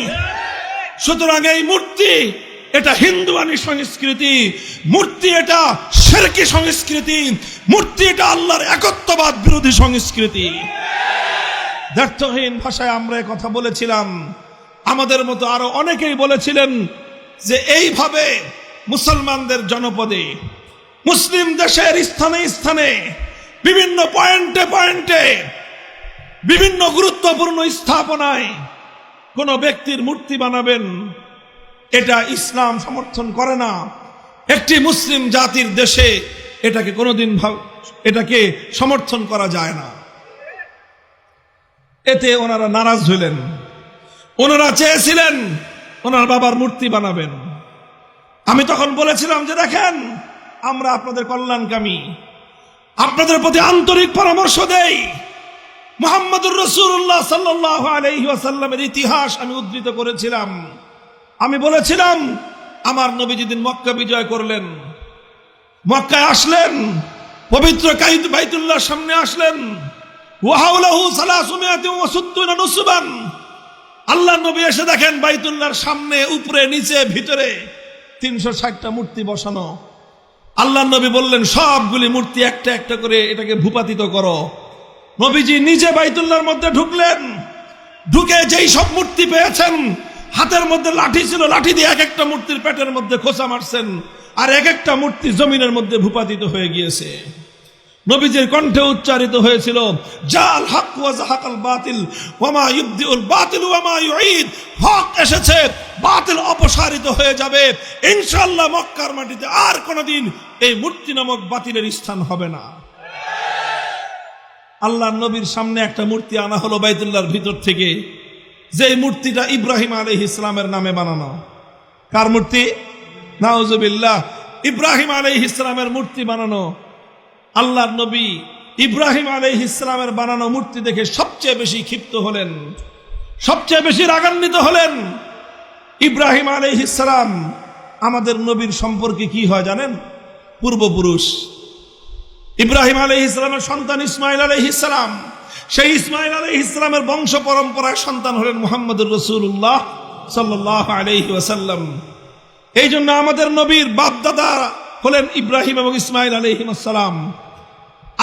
সুতরাং এই মূর্তি এটা হিন্দুয়ানি সংস্কৃতি, মূর্তি এটা শিরকি সংস্কৃতি, মূর্তি এটা আল্লাহর একত্ববাদ বিরোধী সংস্কৃতি। দ্ব্যর্থহীন ভাষায় আমরা কথা বলেছিলাম, আমাদের মতো আরো অনেকেই বলেছিলেন যে এইভাবে মুসলমানদের জনপদে, মুসলিম দেশের স্থানে স্থানে, বিভিন্ন পয়েন্টে পয়েন্টে, বিভিন্ন গুরুত্বপূর্ণ স্থাপনায় কোন ব্যক্তির মূর্তি বানাবেন, এটা ইসলাম সমর্থন করে না। একটি মুসলিম জাতির দেশে এটাকে কোনোদিন এটাকে সমর্থন করা যায় না। এতে ওনারা নারাজ হইলেন। ওনারা চেয়েছিলেন ওনার বাবার মূর্তি বানাবেন। আমি তখন বলেছিলাম যে দেখেন, আমরা আপনাদের কল্যাণকামী, আপনাদের প্রতি আন্তরিক পরামর্শ দেই। মুহাম্মদুর রাসূলুল্লাহ সাল্লাল্লাহু আলাইহি ওয়াসাল্লামের ইতিহাস আমি উদ্ধৃত করেছিলাম। আমি বলেছিলাম আমার নবী যেদিন মক্কা বিজয় করলেন, মক্কায় আসলেন, পবিত্র বাইতুল্লাহর সামনে আসলেন, ওয়াহাউলাহু 360 নুসবান। আল্লাহর নবী এসে দেখেন বাইতুল্লাহর সামনে, উপরে, নিচে, ভিতরে 360টা মূর্তি বসানো। আল্লাহর নবী বললেন সবগুলি মূর্তি একটা একটা করে এটাকে ভূপাতিত করো। নবীজি নিজে বাইতুল্লাহর মধ্যে ঢুকলেন, ঢুকে যেই সব মূর্তি পেয়েছেন, হাতের মধ্যে লাঠি ছিল, লাঠি দিয়ে এক একটা মূর্তির পেটের মধ্যে খোঁচা মারছেন, আর এক একটা মূর্তি জমিনের মধ্যে ভূপাতিত হয়ে গিয়েছে। নবীজির কণ্ঠে উচ্চারিত হয়েছিল, জাল হক ওয়া যাহাকাল বাতিল ওয়া মা ইউবদিউল বাতিল ওয়া মা ইউঈদ। হক এসেছে, বাতিল অপসারিত হয়ে যাবে ইনশাআল্লাহ। মক্কার মাটিতে আর কোনোদিন এই মূর্তি নামক বাতিলের স্থান হবে না। আল্লাহর নবীর সামনে একটা মূর্তি আনা হলো বাইতুল্লাহর ভিতর থেকে, যে মূর্তিটা ইব্রাহিম আলাইহিস সালামের নামে বানানো। কার মূর্তি? নাউজুবিল্লাহ, ইব্রাহিম আলাইহিস সালামের মূর্তি বানানো। আল্লাহর নবী ইব্রাহিম আলাইহিস সালামের বানানো মূর্তি দেখে সবচেয়ে বেশি ক্ষিপ্ত হলেন, সবচেয়ে বেশি রাগান্বিত হলেন। ইব্রাহিম আলাইহিস সালাম আমাদের নবীর সম্পর্কে কি হয় জানেন? পূর্বপুরুষ। ইব্রাহিম আলাইহিস সালামের সন্তান ইসমাইল আলাইহিস সালাম, সেই ইসমাইল আলাইহিস সালামের বংশ পরম্পরার সন্তান হলেন মুহাম্মদুর রাসূলুল্লাহ সাল্লাল্লাহু আলাইহি ওয়াসাল্লাম। এই জন্য আমাদের নবীর বাপ দাদা হলেন ইব্রাহিম এবং ইসমাইল আলাইহিস সালাম।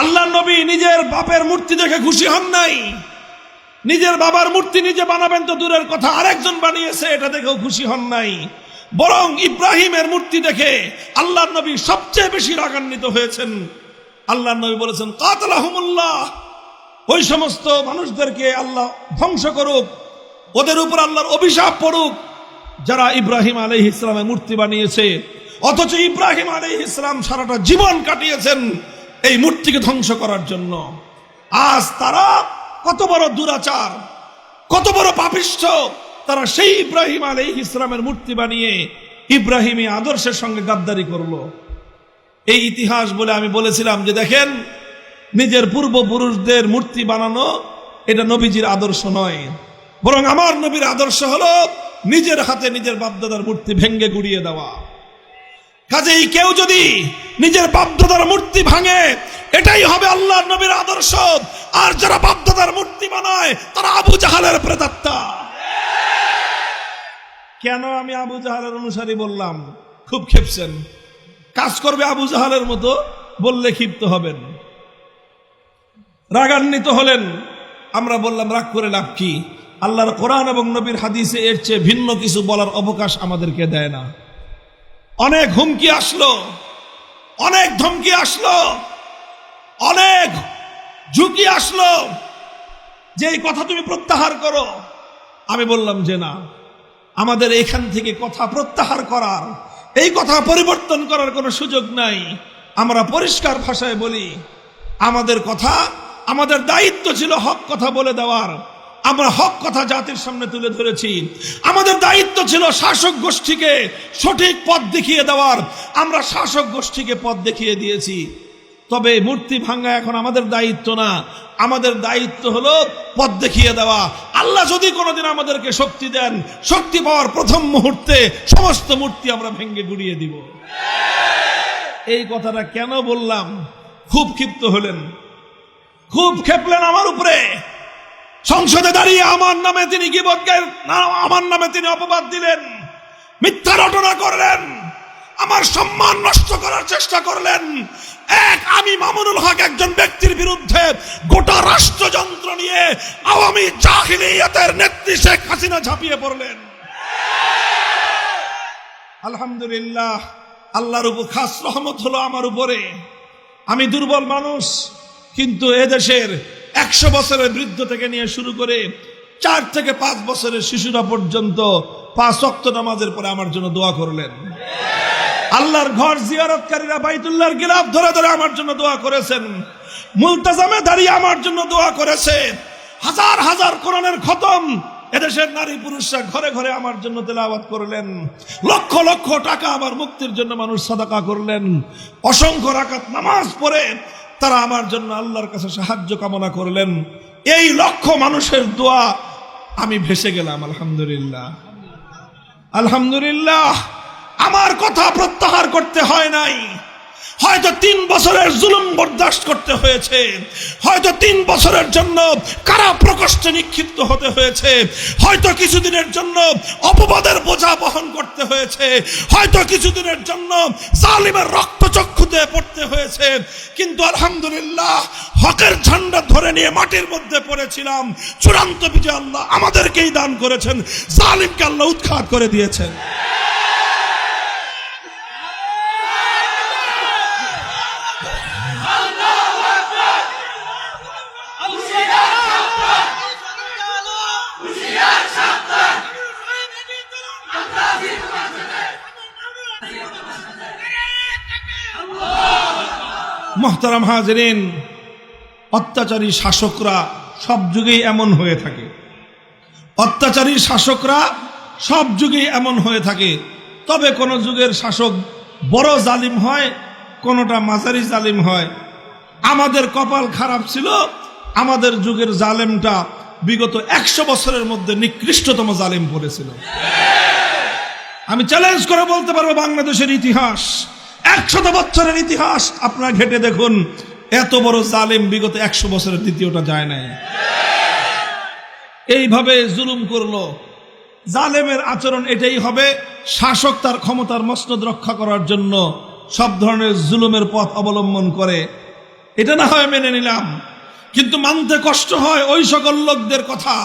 আল্লাহর নবী নিজের বাপের মূর্তি দেখে খুশি হন নাই। নিজের বাবার মূর্তি নিজে বানাবেন তো দূরের কথা, আরেকজন বানিয়েছে এটা দেখেও খুশি হন নাই। বরং ইব্রাহিমের মূর্তি দেখে আল্লাহর নবী সবচেয়ে বেশি রাগান্বিত হয়েছেন। আল্লাহর নবী বলেছেন, কাতালাহুমুল্লাহ, ওই সমস্ত মানুষদেরকে আল্লাহ ধ্বংস করুক, ওদের উপর আল্লাহর অভিশাপ পড়ুক যারা ইব্রাহিম আলাইহিস সালামের মূর্তি বানিয়েছে। অথচ ইব্রাহিম আলাইহিস সালাম সারাটা জীবন কাটিয়েছেন এই মূর্তিকে ধ্বংস করার জন্য। আজ তারা কত বড় দুরাচার, কত বড় পাপিষ্ঠ, তারা সেই ইব্রাহিম আলাইহিস সালামের মূর্তি বানিয়ে ইব্রাহিমী আদর্শের সঙ্গে গাদ্দারি করলো। এই ইতিহাস বলে আমি বলেছিলাম যে দেখেন, নিজের পূর্বপুরুষদের মূর্তি বানানো এটা নবীজির আদর্শ নয়, বরং আমার নবীর আদর্শ হলো নিজের হাতে নিজের বাপদাদার মূর্তি ভেঙ্গে গুড়িয়ে দেওয়া। কাজেই কেউ যদি নিজের বাপদাদার মূর্তি ভাঙে, এটাই হবে আল্লাহর নবীর আদর্শ। আর যারা বাপদাদার মূর্তি বানায় তারা আবু জাহালের প্রেতাত্মা। কেন আমি আবু জাহালের অনুসারী বললাম? খুব খেপছেন, কাজ করবে আবু জাহালের মতো বললে ক্ষিপ্ত হবেন, রাগান্বিত হলেন। আমরা বললাম রাগ করে লাভ কি? আল্লাহর কোরআন এবং নবীর হাদিসে এর চেয়ে ভিন্ন কিছু বলার অবকাশ আমাদেরকে দেয় না। অনেক হুমকি আসলো, অনেক ধমকি আসলো, অনেক ঝুঁকি আসলো যে এই কথা তুমি প্রত্যাহার করো। আমি বললাম যে না, আমাদের এখান থেকে কথা প্রত্যাহার করার, এই কথা পরিবর্তন করার কোনো সুযোগ নাই। আমরা পরিষ্কার ভাষায় বলি, আমাদের কথা, আমাদের দায়িত্ব ছিল হক কথা বলে দেওয়ার। আমরা হক কথা জাতির সামনে তুলে ধরেছি। আমাদের দায়িত্ব ছিল শাসক গোষ্ঠীকে সঠিক পথ দেখিয়ে দেওয়ার। আমরা শাসক গোষ্ঠীকে পথ দেখিয়ে দিয়েছি। তবে মূর্তি ভাঙা এখন আমাদের দায়িত্ব না, আমাদের দায়িত্ব হলো পথ দেখিয়ে দেওয়া। আল্লাহ যদি কোনোদিন আমাদেরকে শক্তি দেন, শক্তি পাওয়ার প্রথম মুহূর্তে সমস্ত মূর্তি আমরা ভেঙে গুড়িয়ে দিব। এই কথাটা কেন বললাম? খুব ক্ষিপ্ত হলেন, খুব খেপলেন আমার উপরে। সংসদে দাঁড়িয়ে আমার নামে তিনি আমার নামে তিনি অপবাদ দিলেন, মিথ্যা রটনা করলেন, আমার সম্মান নষ্ট করার চেষ্টা করলেন। আমি মামুনুল হক একজন ব্যক্তির বিরুদ্ধে গোটা রাষ্ট্রযন্ত্র নিয়ে আওয়ামী জাহিলিয়াতের নেত্রী শেখ হাসিনা ঝাঁপিয়ে পড়লেন। আলহামদুলিল্লাহ, আল্লাহর উপর খাস রহমত হলো আমার উপরে। আমি দুর্বল মানুষ, কিন্তু এদেশের 100 বছরের বৃদ্ধ থেকে নিয়ে শুরু করে 4 থেকে 5 বছরের শিশুরা পর্যন্ত 5 ওয়াক্ত নামাজের পরে আমার জন্য দোয়া করলেন। আল্লাহর ঘর জিয়ারতকারীরা বাইতুল্লাহর গিলাফ ধরে ধরে আমার জন্য দোয়া করেছেন, মুলতাজামে দাঁড়িয়ে আমার জন্য দোয়া করেছে। হাজার হাজার কোরআনের খতম এদেশের নারী পুরুষরা ঘরে ঘরে আমার জন্য তেলাওয়াত করলেন। লক্ষ লক্ষ টাকা আমার মুক্তির জন্য মানুষ সাদাকা করলেন। অসংখ্য রাকাত নামাজ পড়ে তারা আমার জন্য আল্লাহর কাছে সাহায্য কামনা করলেন। এই লক্ষ মানুষের দোয়া আমি ভেসে গেলাম। আলহামদুলিল্লাহ, আলহামদুলিল্লাহ। আমার কথা প্রত্যাহার করতে হয় নাই। হয়তো 3 বছরের জুলুম বরদাস্ত করতে হয়েছে, হয়তো 3 বছরের জন্য কারা প্রকোষ্ঠে নিক্ষিপ্ত হতে হয়েছে, হয়তো কিছুদিনের জন্য অপবাদের বোঝা বহন করতে হয়েছে, হয়তো কিছুদিনের জন্য জালিমের রক্তচক্ষুতে পড়তে হয়েছে, কিন্তু আলহামদুলিল্লাহ হকের ঝান্ডা ধরে নিয়ে মাটির মধ্যে পড়েছিলাম। চূড়ান্ত বিজয় আল্লাহ আমাদেরকেই দান করেছেন, জালিমকে আল্লাহ উৎখাত করে দিয়েছেন। মুহতারাম হাজিরিন, অত্যাচারী শাসকরা সব যুগেই এমন হয়ে থাকে। অত্যাচারী শাসকরা সব যুগেই এমন হয়ে থাকে। তবে কোন যুগের শাসক বড় জালিম হয়, কোনটা মাঝারি জালিম হয়। আমাদের কপাল খারাপ ছিল, আমাদের যুগের জালেমটা বিগত 100 বছরের মধ্যে নিকৃষ্টতম জালিম পড়েছিল। আমি চ্যালেঞ্জ করে বলতে পারবো, বাংলাদেশের ইতিহাস 100 বছরের ইতিহাস আপনারা ঘেটে দেখুন, এত বড় জালিম বিগত 100 বছরের দ্বিতীয়টা যায় নাই। এইভাবে জুলুম করলো। জালেমের আচরণ এটাই হবে, শাসক তার ক্ষমতার মসনদ রক্ষা করার জন্য সব ধরনের জুলুমের পথ অবলম্বন করে। এটা না হয় মেনে নিলাম, কিন্তু মানতে কষ্ট হয় ওই সকল লোকদের কথা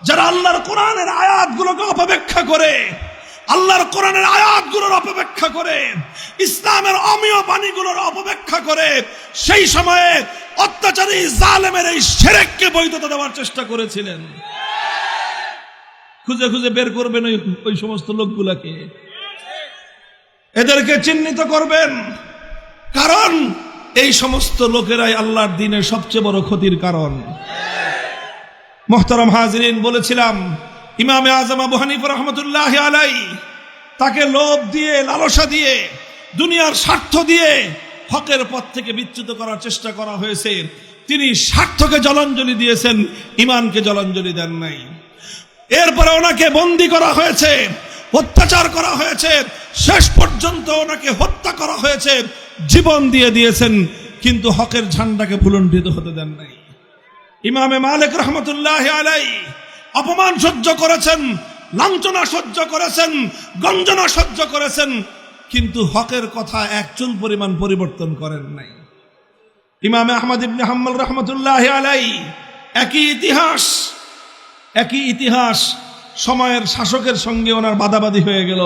যারা আল্লাহর কোরআনের আয়াতগুলোকে অপব্যাখ্যা করে, আল্লাহর কোরআনের আয়াতগুলোর অপব্যাখ্যা করে, ইসলামের অমীয় বাণীগুলোর অপব্যাখ্যা করে সেই সময়ে অত্যাচারী জালেমের এই শিরককে বৈধতা দেওয়ার চেষ্টা করেছিলেন। খুঁজে খুঁজে বের করবেন ওই সমস্ত লোকগুলাকে, এদেরকে চিহ্নিত করবেন, কারণ এই সমস্ত লোকেরাই আল্লাহর দ্বীনের সবচেয়ে বড় ক্ষতির কারণ। মুহতারাম হাজিরিন, বলেছিলাম ইমামে আজম আবু হানিফা রাহমাতুল্লাহি আলাইহি তাকে লোভ দিয়ে, লালসা দিয়ে, দুনিয়ার স্বার্থ দিয়ে হকের পথ থেকে বিচ্যুত করার চেষ্টা করা হয়েছে। তিনি স্বার্থকে জলাঞ্জলি দিয়েছেন, ইমানকে জলাঞ্জলি দেন নাই। এরপরে ওনাকে বন্দী করা হয়েছে, অত্যাচার করা হয়েছে, শেষ পর্যন্ত ওনাকে হত্যা করা হয়েছে, জীবন দিয়ে দিয়েছেন, কিন্তু হকের ঝান্ডাকে ভুলণ্ঠিত হতে দেন নাই। ইমামে মালিক রাহমাতুল্লাহি আলাইহি অপমান সহ্য করেছেন, লাঞ্ছনা সহ্য করেছেন, গঞ্জনা সহ্য করেছেন, কিন্তু হকের কথা এক চুল পরিমাণ পরিবর্তন করেন নাই। ইমামে আহমদ ইবনে হাম্বল রাহমাতুল্লাহি আলাইহি একই ইতিহাস সময়ের শাসকের সঙ্গে ওনার বাদাবাদি হয়ে গেল।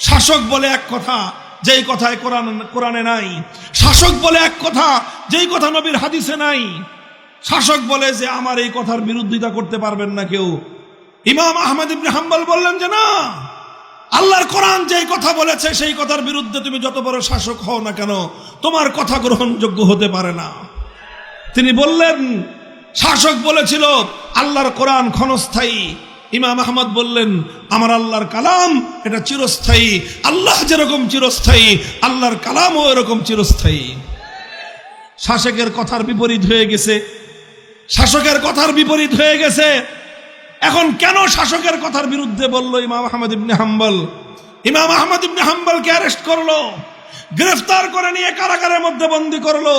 শাসক বলে এক কথা, যেই কথায় কোরআনে নাই। শাসক বলে এক কথা, যেই কথা নবীর হাদিসে নাই। শাসক বলে যে আমার এই কথার বিরোধিতা করতে পারবেন না কেউ। ইমাম আহমদ ইবনে হাম্বল বললেন যে না, আল্লাহর কোরআন যেই কথা বলেছে সেই কথার বিরুদ্ধে তুমি যত বড় শাসক হও না কেন, তোমার কথা গ্রহণযোগ্য হতে পারে না। তিনি বললেন, শাসক বলেছিল আল্লাহর কোরআন ক্ষণস্থায়ী, ইমাম আহমদ বললেন আমার আল্লাহর কালাম এটা চিরস্থায়ী। আল্লাহ যেরকম চিরস্থায়ী, আল্লাহর কালামও এরকম চিরস্থায়ী। শাসকের কথার বিপরীত হয়ে গেছে, শাসকের কথার বিপরীত হয়ে গেছে। এখন কেন শাসকের কথার বিরুদ্ধে বলল ইমাম আহমদ ইবনে হাম্বল? ইমাম আহমদ ইবনে হাম্বলকে অ্যারেস্ট করলো, গ্রেফতার করে নিয়ে কারাগারের মধ্যে বন্দী করলো।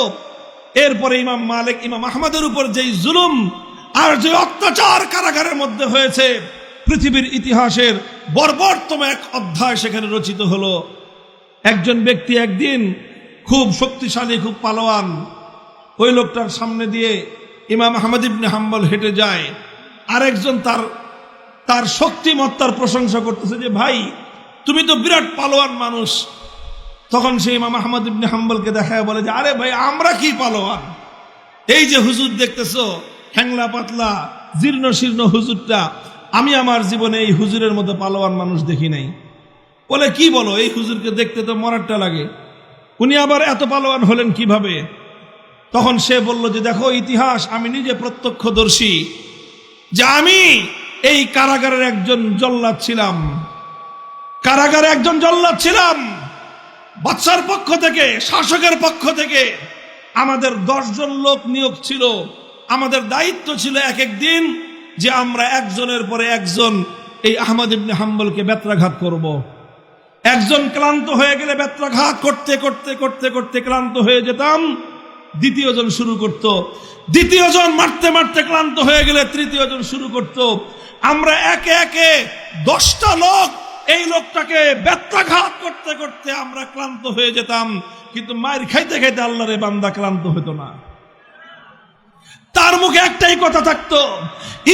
এরপরে ইমাম মালিক ইমাম আহমদের উপর যেই জুলুম আর যে অত্যাচার কারাগারের মধ্যে হয়েছে, পৃথিবীর ইতিহাসের বর্বরতম এক অধ্যায় সেখানে রচিত হলো। একজন ব্যক্তি একদিন খুব শক্তিশালী, খুব পালোয়ান, ওই লোকটার সামনে দিয়ে ইমাম আহমদ ইবনে হাম্বল হেঁটে যায়। আরেকজন তার শক্তিমত্তার প্রশংসা করতেছে যে ভাই তুমি তো বিরাট পালোয়ান মানুষ। তখন সে ইমাম আহমদ ইবনে হাম্বলকে দেখায় বলে যে আরে ভাই আমরা কি পালোয়ান, এই যে হুজুর দেখতেছো হ্যাংলা পাতলা জীর্ণ শীর্ণ হুজুরটা, আমি আমার জীবনে এই হুজুরের মতো পালোয়ান মানুষ দেখি নাই। বলে কি বলো, এই হুজুরকে দেখতে তো মরারটা লাগে, উনি আবার এত পালোয়ান হলেন কিভাবে? তখন সে বলল যে দেখো ইতিহাস আমি নিজে প্রত্যক্ষদর্শী, যে আমি এই কারাগারের একজন জল্লাদ ছিলাম, কারাগারে একজন জল্লাদ ছিলাম। বাদশার পক্ষ থেকে, শাসকের পক্ষ থেকে আমাদের 10 জন লোক নিয়োগ ছিল। আমাদের দায়িত্ব ছিল এক এক দিন যে আমরা একজনের পরে একজন এই আহমদ ইবনে হাম্বলকে বেত্রাঘাত করব। একজন ক্লান্ত হয়ে গেলে বেত্রাঘাত করতে করতে করতে করতে ক্লান্ত হয়ে যেতাম, দ্বিতীয় জন শুরু করত, দ্বিতীয় জন মারতে মারতে ক্লান্ত হয়ে গেলে তৃতীয় জন শুরু করত। আমরা একে একে 10টা লোক এই লোকটাকে বেত্রাঘাত করতে করতে আমরা ক্লান্ত হয়ে যেতাম, কিন্তু মায়ের খাইতে খাইতে আল্লাহর বান্দা ক্লান্ত হতো না। তার মুখে একটাই কথা থাকতো,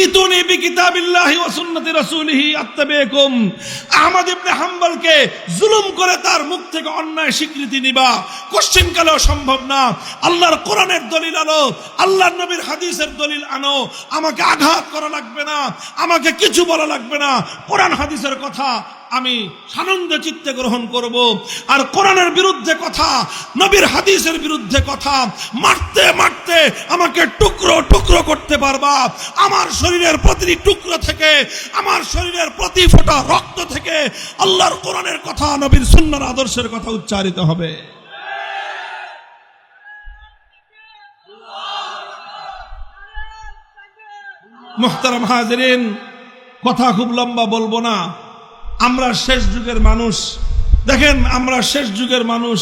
ইতুনি বিকিতাবিল্লাহি ওয়া সুন্নতি রাসূলিহি আত্তাবিকুম। আহমদ ইবনে হাম্বলকে জুলুম করে তার মুখ থেকে অন্যায় স্বীকৃতি নিবা কোশ্চেন কালেও সম্ভব না। আল্লাহর কোরআনের দলিল আনো, আল্লাহর নবীর হাদিসের দলিল আনো। আমাকে আঘাত করা লাগবে না, আমাকে কিছু বলা লাগবে না, কোরআন হাদিসের কথা আমি সানন্দে চিত্তে গ্রহণ করব। আর কোরআনের বিরুদ্ধে কথা, নবীর হাদিসের বিরুদ্ধে কথা মারতে মারতে আমাকে টুকরো টুকরো করতে পারবা। আমার শরীরের প্রতিটি টুকরো থেকে, আমার শরীরের প্রতি ফোঁটা রক্ত থেকে আল্লাহর কোরআনের কথা, নবীর সুন্নাহর আদর্শের কথা উচ্চারিত হবে। মুহতারাম হাজিরিন, কথা খুব লম্বা বলবো না। আমরা শেষ যুগের মানুষ, দেখেন আমরা শেষ যুগের মানুষ,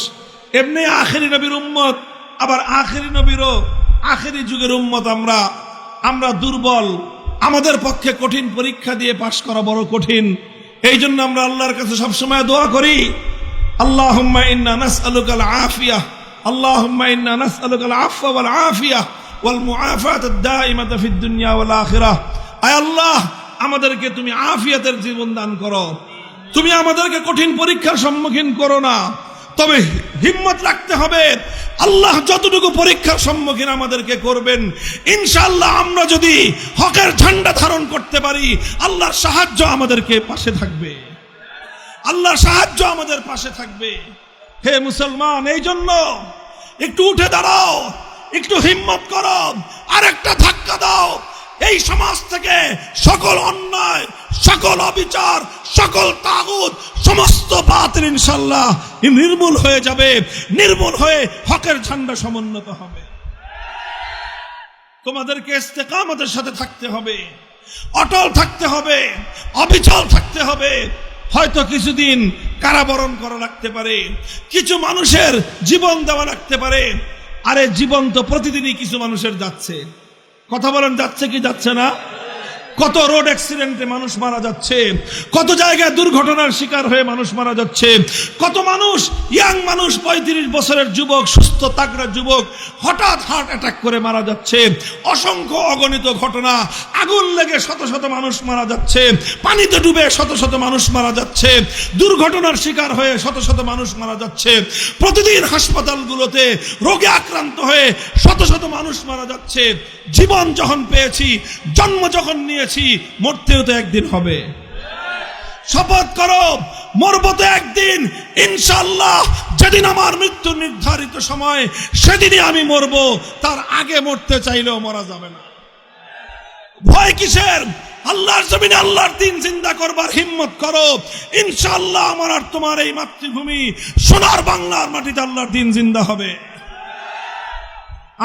এমনি আখেরি নবীর উম্মত, আবার আখেরি নবীরও আখেরি যুগের উম্মত। আমরা দুর্বল, আমাদের পক্ষে কঠিন পরীক্ষা দিয়ে পাশ করা বড় কঠিন। এই জন্য আমরা আল্লাহর কাছে সবসময় দোয়া করি, আল্লাহুম্মা ইন্না নাসআলুকাল আফিয়াহ, আল্লাহুম্মা ইন্না নাসআলুকাল আফওয়া ওয়াল আফিয়াহ ওয়াল মুআফাত আদ-দাইমাতা ফিদ দুনিয়া ওয়াল আখিরাহ। আয় আল্লাহ, আমাদেরকে তুমি আফিয়াতের জীবন দান করো, তুমি আমাদেরকে কঠিন পরীক্ষার সম্মুখীন করো না। তবে হিম্মত রাখতে হবে, আল্লাহ যতটুকু পরীক্ষার সম্মুখীন আমাদেরকে করবেন, ইনশাআল্লাহ আমরা যদি হকের ঝান্ডা ধারণ করতে পারি, আল্লাহর সাহায্য আমাদেরকে পাশে থাকবে, আল্লাহর সাহায্য আমাদের পাশে থাকবে। হে মুসলমান, এই জন্য একটু উঠে দাঁড়াও, একটু হিম্মত করো, আরেকটা ধাক্কা দাও। এই সমাজ থেকে সকল অন্যায়, সকল অবিচার, সকল তাগুত, সমস্ত বাতিল ইনশাআল্লাহ নির্মূল হয়ে যাবে, নির্মূল হয়ে হকের ঝান্ডা সমুন্নত হবে। তোমাদেরকে ইস্তেকামতের সাথে থাকতে হবে, অটল থাকতে হবে, অবিচল থাকতে হবে। হয়তো কিছুদিন কারাবরণ করা লাগতে পারে, কিছু মানুষের জীবন দেওয়া লাগতে পারে। আরে জীবন তো প্রতিদিনই কিছু মানুষের যাচ্ছে, কথা বলেন, যাচ্ছে কি যাচ্ছে না? কত রোড অ্যাক্সিডেন্টে মানুষ মারা যাচ্ছে, কত জায়গায় দুর্ঘটনার শিকার হয়ে মানুষ মারা যাচ্ছে, কত মানুষ, ইয়াং মানুষ, 35 বছরের যুবক, সুস্থ তাগড়া যুবক হঠাৎ হার্ট অ্যাটাক করে মারা যাচ্ছে। অসংখ্য অগণিত ঘটনা, আগুন লেগে শত শত মানুষ মারা যাচ্ছে, পানিতে ডুবে শত শত মানুষ মারা যাচ্ছে, দুর্ঘটনার শিকার হয়ে শত শত মানুষ মারা যাচ্ছে। প্রতিদিন হাসপাতালগুলোতে রোগে আক্রান্ত হয়ে শত শত মানুষ মারা যাচ্ছে। জীবন যখন পেয়েছি, জন্ম যখন নিয়েছি, মরতেও তো একদিন হবে। শপথ করো, মরবো তো একদিন ইনশাআল্লাহ। যেদিন আমার মৃত্যু নির্ধারিত সময়, সেদিনই আমি মরবো, তার আগে মরতে চাইলেও মরা যাবে না। ভয় কিসের? আল্লাহর জমিনে আল্লাহর দিন জিন্দা করবার হিম্মত করো। ইনশাআল্লাহ আমার আর তোমার এই মাতৃভূমি সোনার বাংলার মাটিতে আল্লাহর দিন জিন্দা হবে।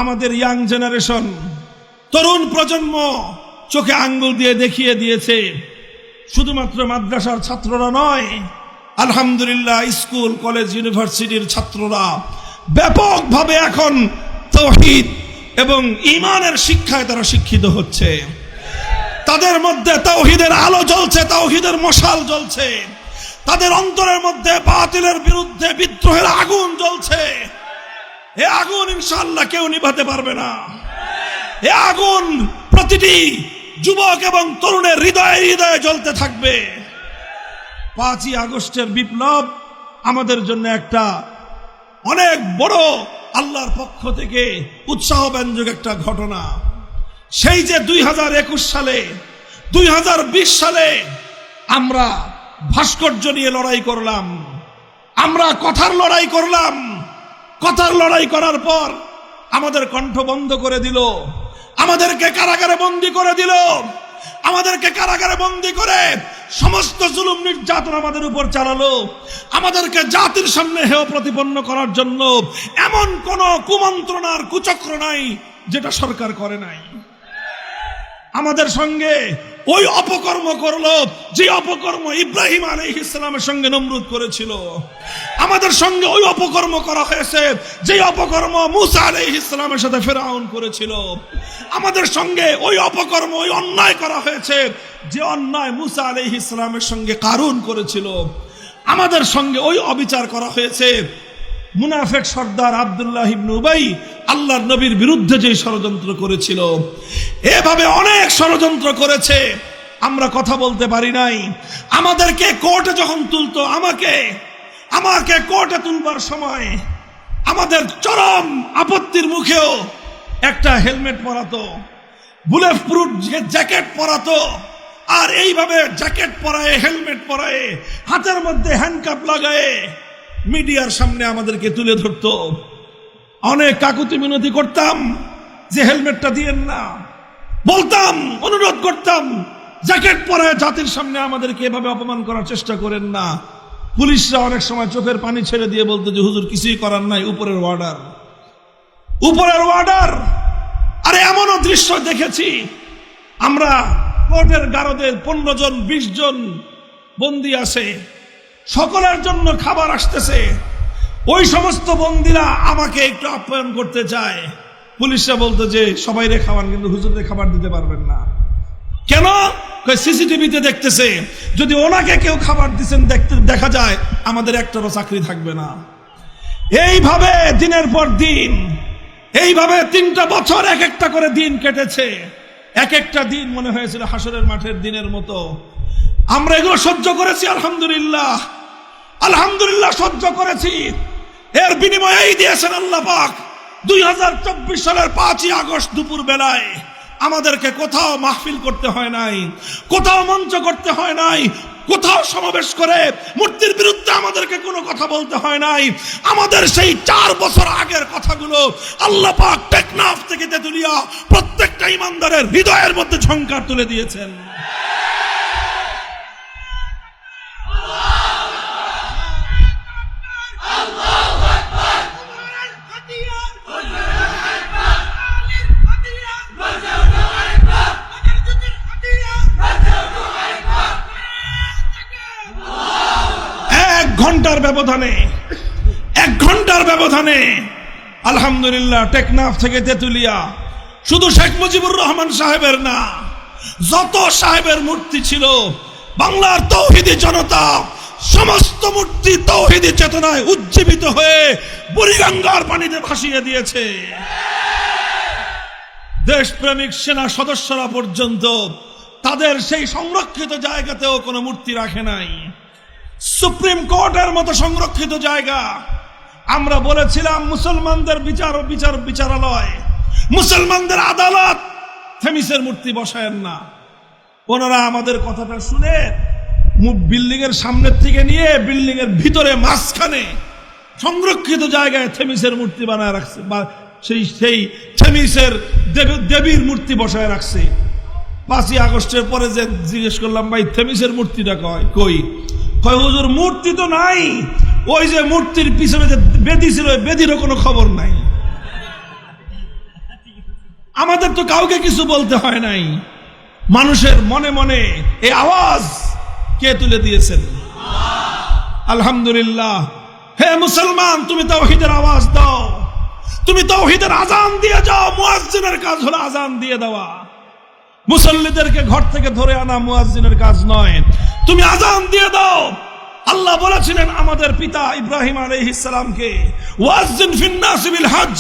আমাদের ইয়াং জেনারেশন, তরুণ প্রজন্ম চোখে আঙ্গুল দিয়ে দেখিয়ে দিয়েছে, শুধুমাত্র মাদ্রাসার ছাত্ররা নয়, আলহামদুলিল্লাহ স্কুল, কলেজ, ইউনিভার্সিটির ছাত্ররা ব্যাপকভাবে এখন তাওহীদ, এবং ঈমানের শিক্ষায় তারা শিক্ষিত হচ্ছে। তাদের মধ্যে তাওহীদের আলো জ্বলছে, তাওহীদের মশাল জ্বলছে। তাদের অন্তরের মধ্যে বাতিলের বিরুদ্ধে বিদ্রোহের আগুন জ্বলছে। এ আগুন ইনশাআল্লাহ কেউ নিভাতে পারবে না। এ আগুন প্রতিটি যুবক এবং তরুণের হৃদয়ে হৃদয়ে জ্বলতে থাকবে। 5ই আগস্টের বিপ্লব আমাদের জন্য একটা অনেক বড় আল্লাহর পক্ষ থেকে উৎসাহব্যঞ্জক একটা ঘটনা। সেই যে 2021 সালে 2020 সালে আমরা ভাস্কর্য নিয়ে লড়াই করলাম, আমরা কথার লড়াই করলাম। কথার লড়াই করার পর আমাদের কণ্ঠ বন্ধ করে দিল, আমাদেরকে কারাগারে বন্দী করে দিল। আমাদেরকে কারাগারে বন্দী করে সমস্ত জুলুম নির্যাতন আমাদের উপর চালালো। আমাদেরকে জাতির সামনে হেয় প্রতিপন্ন করার জন্য এমন কোন কুমন্ত্রণার কুচক্র নাই যেটা সরকার করে নাই। আমাদের সঙ্গে ওই অপকর্ম করলো যে অপকর্ম ইব্রাহিম আলাইহিস সালামের সঙ্গে নমরুদ করেছিল। আমাদের সঙ্গে ওই অপকর্ম করা হয়েছে যে অপকর্ম মূসা আলাইহিস সালামের সাথে ফিরআউন করেছিল। আমাদের সঙ্গে ওই অপকর্ম, ওই অন্যায় করা হয়েছে যে অন্যায় মূসা আলাইহিস সালামের সঙ্গে কারুন করেছিল। আমাদের সঙ্গে ওই অবিচার করা হয়েছে মুনাফিক সর্দার আব্দুল্লাহ ইবনে উবাই আল্লাহর নবীর বিরুদ্ধে যে ষড়যন্ত্র করেছিল। এভাবে অনেক ষড়যন্ত্র করেছে, আমরা কথা বলতে পারি নাই। আমাদেরকে কোর্টে যখন তুলতো, আমাকে কোর্টে তুলবার সময় আমাদের চরম আপত্তির মুখেও একটা হেলমেট পরাতো, বুলেট প্রুফ জ্যাকেট পরাতো। আর এইভাবে জ্যাকেট পরায়, হেলমেট পরায়, হাতের মধ্যে হ্যান্ডকাপ লাগায় মিডিয়ার সামনে আমাদেরকে তুলে ধরতো। অনেক কাকুতি মিনতি করতাম যে হেলমেটটা দিয়েন না, বলতাম, অনুরোধ করতাম জ্যাকেট পরায় জাতির সামনে আমাদেরকে এভাবে অপমান করার চেষ্টা করেন না। পুলিশরা অনেক সময় চোখের পানি ছেড়ে দিয়ে বলতো যে হুজুর কিছুই করার নাই, উপরের অর্ডার, উপরের অর্ডার। আরে এমনও দৃশ্য দেখেছি আমরা, কোর্টের গারদে 15 জন 20 জন বন্দী আছে, সকলের জন্য খাবার আসতেছে। ওই সমস্ত বন্দীরা আমাকে একটু আপ্যায়ন করতে চায়। পুলিশরা বলতো যে সবাই রে খাওয়ান, কিন্তু হুজুরদের খাবার দিতে পারবেন না। কেন? সিসিটিভিতে দেখতেছে, যদি ওনাকে কেউ খাবার দিচ্ছেন দেখা যায় আমাদের একটারও চাকরি থাকবে না। এইভাবে দিনের পর দিন, এইভাবে 3টা বছর এক একটা করে দিন কেটেছে। এক একটা দিন মনে হয়েছিল হাসরের মাঠের দিনের মতো। আমরা এগুলো সহ্য করেছি, আলহামদুলিল্লাহ, আলহামদুলিল্লাহ সহ্য করেছি। এর বিনিময়ে এই দিয়েছেন আল্লাহ পাক 2024 সালের 5ই আগস্ট দুপুর বেলায় আমাদেরকে কোথাও মাহফিল করতে হয় নাই, কোথাও মঞ্চ করতে হয় নাই, কোথাও সমাবেশ করে মূর্তির বিরুদ্ধে আমাদেরকে কোনো কথা বলতে হয় নাই। আমাদের সেই 4 বছর আগের কথাগুলো আল্লাহ পাক টেকনাফ থেকে তেতুলিয়া প্রত্যেকটা ইমানদারের হৃদয়ের মধ্যে ঝংকার তুলে দিয়েছেন। এক ঘন্টার ব্যবধানে আলহামদুলিল্লাহ টেকনাফ থেকে তেতুলিয়া শুধু শেখ মুজিবুর রহমান সাহেবের না, যত সাহেবের মূর্তি ছিল বাংলার তৌহিদি জনতা সমস্ত মূর্তি তৌহিদি চেতনায় উজ্জীবিত হয়ে বুড়িগঙ্গার পানিতে ভাসিয়ে দিয়েছে। দেশপ্রেমিক সেনা সদস্যরা পর্যন্ত তাদের সেই সংরক্ষিত জায়গাতেও কোনো মূর্তি রাখে নাই। সুপ্রিম কোর্টের মতো সংরক্ষিত জায়গা, আমরা বলেছিলাম মুসলমানদের বিচারালয়, মুসলমানদের আদালত, থেমিসের মূর্তি বসায়েন না। ওনারা আমাদের কথাটা শুনে বিল্ডিং এর সামনের থেকে নিয়ে বিল্ডিং এর ভিতরে মাঝখানে সংরক্ষিত জায়গায় থেমিসের মূর্তি বানায় রাখছে, বা সেই থেমিসের দেবীর মূর্তি বসায় রাখছে। 5ই আগস্টের পরে যে জিজ্ঞেস করলাম, ভাই থেমিসের মূর্তিটা কই? কয় হুজুর মূর্তি তো নাই, ওই যে মূর্তির পিছনে যে বেদি ছিল ওই বেদিরও কোনো খবর নাই। আমাদের তো কাউকে কিছু বলতে হয় নাই, মানুষের মনে মনে এই আওয়াজ কে তুলে দিয়েছেন? আলহামদুলিল্লাহ। হে মুসলমান, তুমি তাওহীদের আওয়াজ দাও, তুমি তাওহীদের আজান দিয়ে যাও, মুয়াজ্জিনের কাজ হলো আজান দিয়ে দেওয়া। মুসল্লিদেরকে ঘর থেকে ধরে আনা মুয়াজ্জিনের কাজ নয়, তুমি আজান দিয়ে দাও। আল্লাহ বলেছিলেন আমাদের পিতা ইব্রাহিম আলাইহিস সালামকে, ওয়াজ্জিন ফিন নাস বিল হজ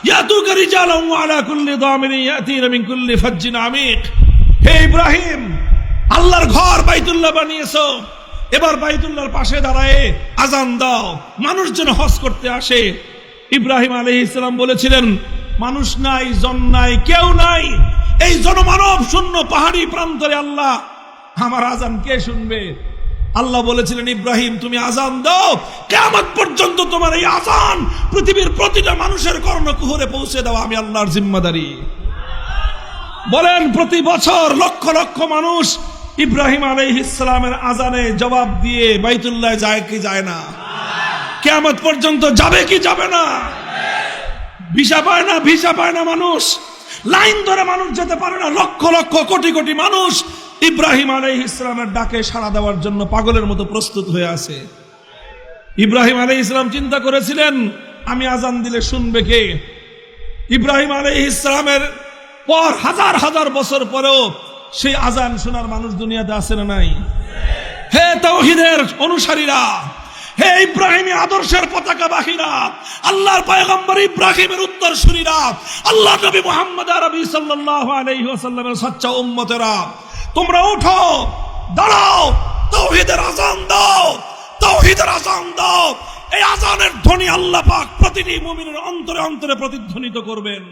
ইয়াতুকা রিজালান ওয়া আলা কুল্লি দামিরিন ইয়াতিনা মিন কুল্লি ফাজ্জিন আমিক। হে ইব্রাহিম, আল্লাহর ঘর বাইতুল্লাহ বানিয়েছো, এবার বাইতুল্লাহর পাশে দাঁড়ায় আজান দাও, মানুষ যেন হজ করতে আসে। ইব্রাহিম আলাইহিস সালাম বলেছিলেন, মানুষ নাই, জন নাই, কেউ নাই, এই জনমানব শূন্য পাহাড়ি প্রান্তরে আল্লাহ আমার আজান কে শুনবে? আল্লাহ বলেছিলেন, ইব্রাহিম তুমি আজান দাও, কিয়ামত পর্যন্ত তোমার এই আজান পৃথিবীর প্রতিটা মানুষের কর্ণকুহরে পৌঁছে দেওয়া আমি আল্লাহর জিম্মাদারি। বলেন, প্রতি বছর লক্ষ লক্ষ মানুষ ইব্রাহিম আলাইহিস সালামের আজানে জবাব দিয়ে বাইতুল্লাহ যায় কি যায় না? কিয়ামত পর্যন্ত যাবে কি যাবে না? ভিসা পায় না মানুষ, লাইন ধরে মানুষ যেতে পারে না, লক্ষ লক্ষ কোটি কোটি মানুষ ইব্রাহিম আলাইহিস সালামের ডাকে সাড়া দেওয়ার জন্য পাগলের মতো প্রস্তুত হয়ে আছে। ইব্রাহিম আলাইহিস সালাম চিন্তা করেছিলেন, আমি আজান দিলে শুনবে কে? ইব্রাহিম আলাইহিস সালামের পর হাজার হাজার বছর পরেও সেই আজান শোনার মানুষ দুনিয়াতে আছে না নাই? হে তাওহীদের অনুসারীরা, হে ইব্রাহিমী আদর্শের পতাকাবাহীরা, আল্লাহর পয়গম্বর ইব্রাহিমের উত্তরসূরিরা, আল্লাহ নবী মুহাম্মদ আরবি সাল্লাল্লাহু আলাইহি ওয়াসাল্লামের সচ্চা উম্মতেরা, তোমরা উঠো, দাঁড়াও, তাওহীদের আজান দাও, তাওহীদের আজান দাও। এই আজানের ধ্বনি আল্লাহ পাক প্রতিটি মুমিনের অন্তরে অন্তরে প্রতিধ্বনিত করবেন।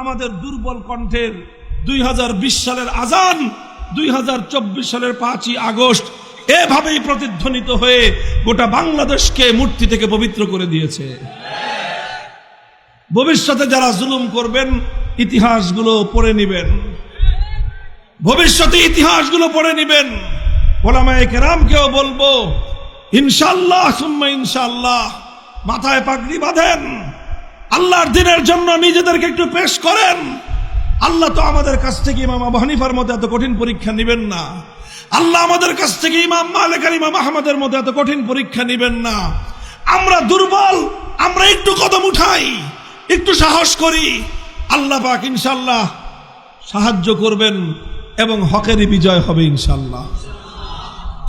আমাদের দুর্বল কণ্ঠের 2020 সালের আজান 2024 সালের 5ই আগস্ট এভাবেই প্রতিধ্বনিত হয়ে গোটা বাংলাদেশকে মূর্তি থেকে পবিত্র করে দিয়েছে। ভবিষ্যতে যারা জুলুম করবেন ইতিহাসগুলো পড়ে নেবেন, ভবিষ্যতে ইতিহাসগুলো পড়ে নেবেন। ওলামায়ে কেরামকেও বলবো, ইনশাআল্লাহ সুম্মা ইনশাআল্লাহ মাথায় পাগড়ি বাঁধেন, আল্লাহর দ্বীনের জন্য নিজেদেরকে একটু পেশ করেন। আল্লাহ তো আমাদের কাছ থেকে ইমাম আবু হানিফার মতো এত কঠিন পরীক্ষা নেবেন না, আল্লাহ আমাদের কাছ থেকে ইমাম মালিক আর ইমাম আহমদের মতো এত কঠিন পরীক্ষা নেবেন না। আমরা দুর্বল, আমরা একটু কদম উঠাই, একটু সাহস করি, আল্লাহ পাক ইনশাআল্লাহ সাহায্য করবেন এবং হকেরই বিজয় হবে ইনশাআল্লাহ।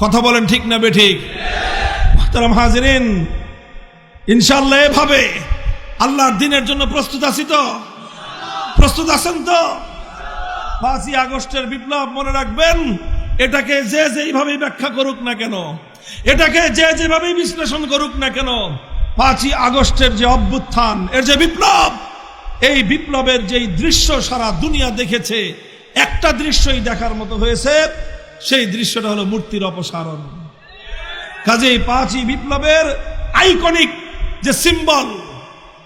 কথা বলেন ঠিক না বেঠিক? মুহতারাম হাজিরিন, ইনশাআল্লাহ এভাবে আল্লাহর দ্বীনের জন্য প্রস্তুত আছি তো? প্রস্তুত আছেন তো? 5ই আগস্টের বিপ্লব মনে রাখবেন, এটাকে যে যেইভাবে ব্যাখ্যা করুক না কেন, এটাকে যে যেভাবে বিশ্লেষণ করুক না কেন, 5ই আগস্টের যে অভ্যুত্থান, এর যে বিপ্লব, এই বিপ্লবের যেই দৃশ্য সারা দুনিয়া দেখেছে, একটা দৃশ্যই দেখার মতো হয়েছে, সেই দৃশ্যটা হলো মূর্তির অপসারণ। কাজেই 5ই বিপ্লবের আইকনিক যে সিম্বল,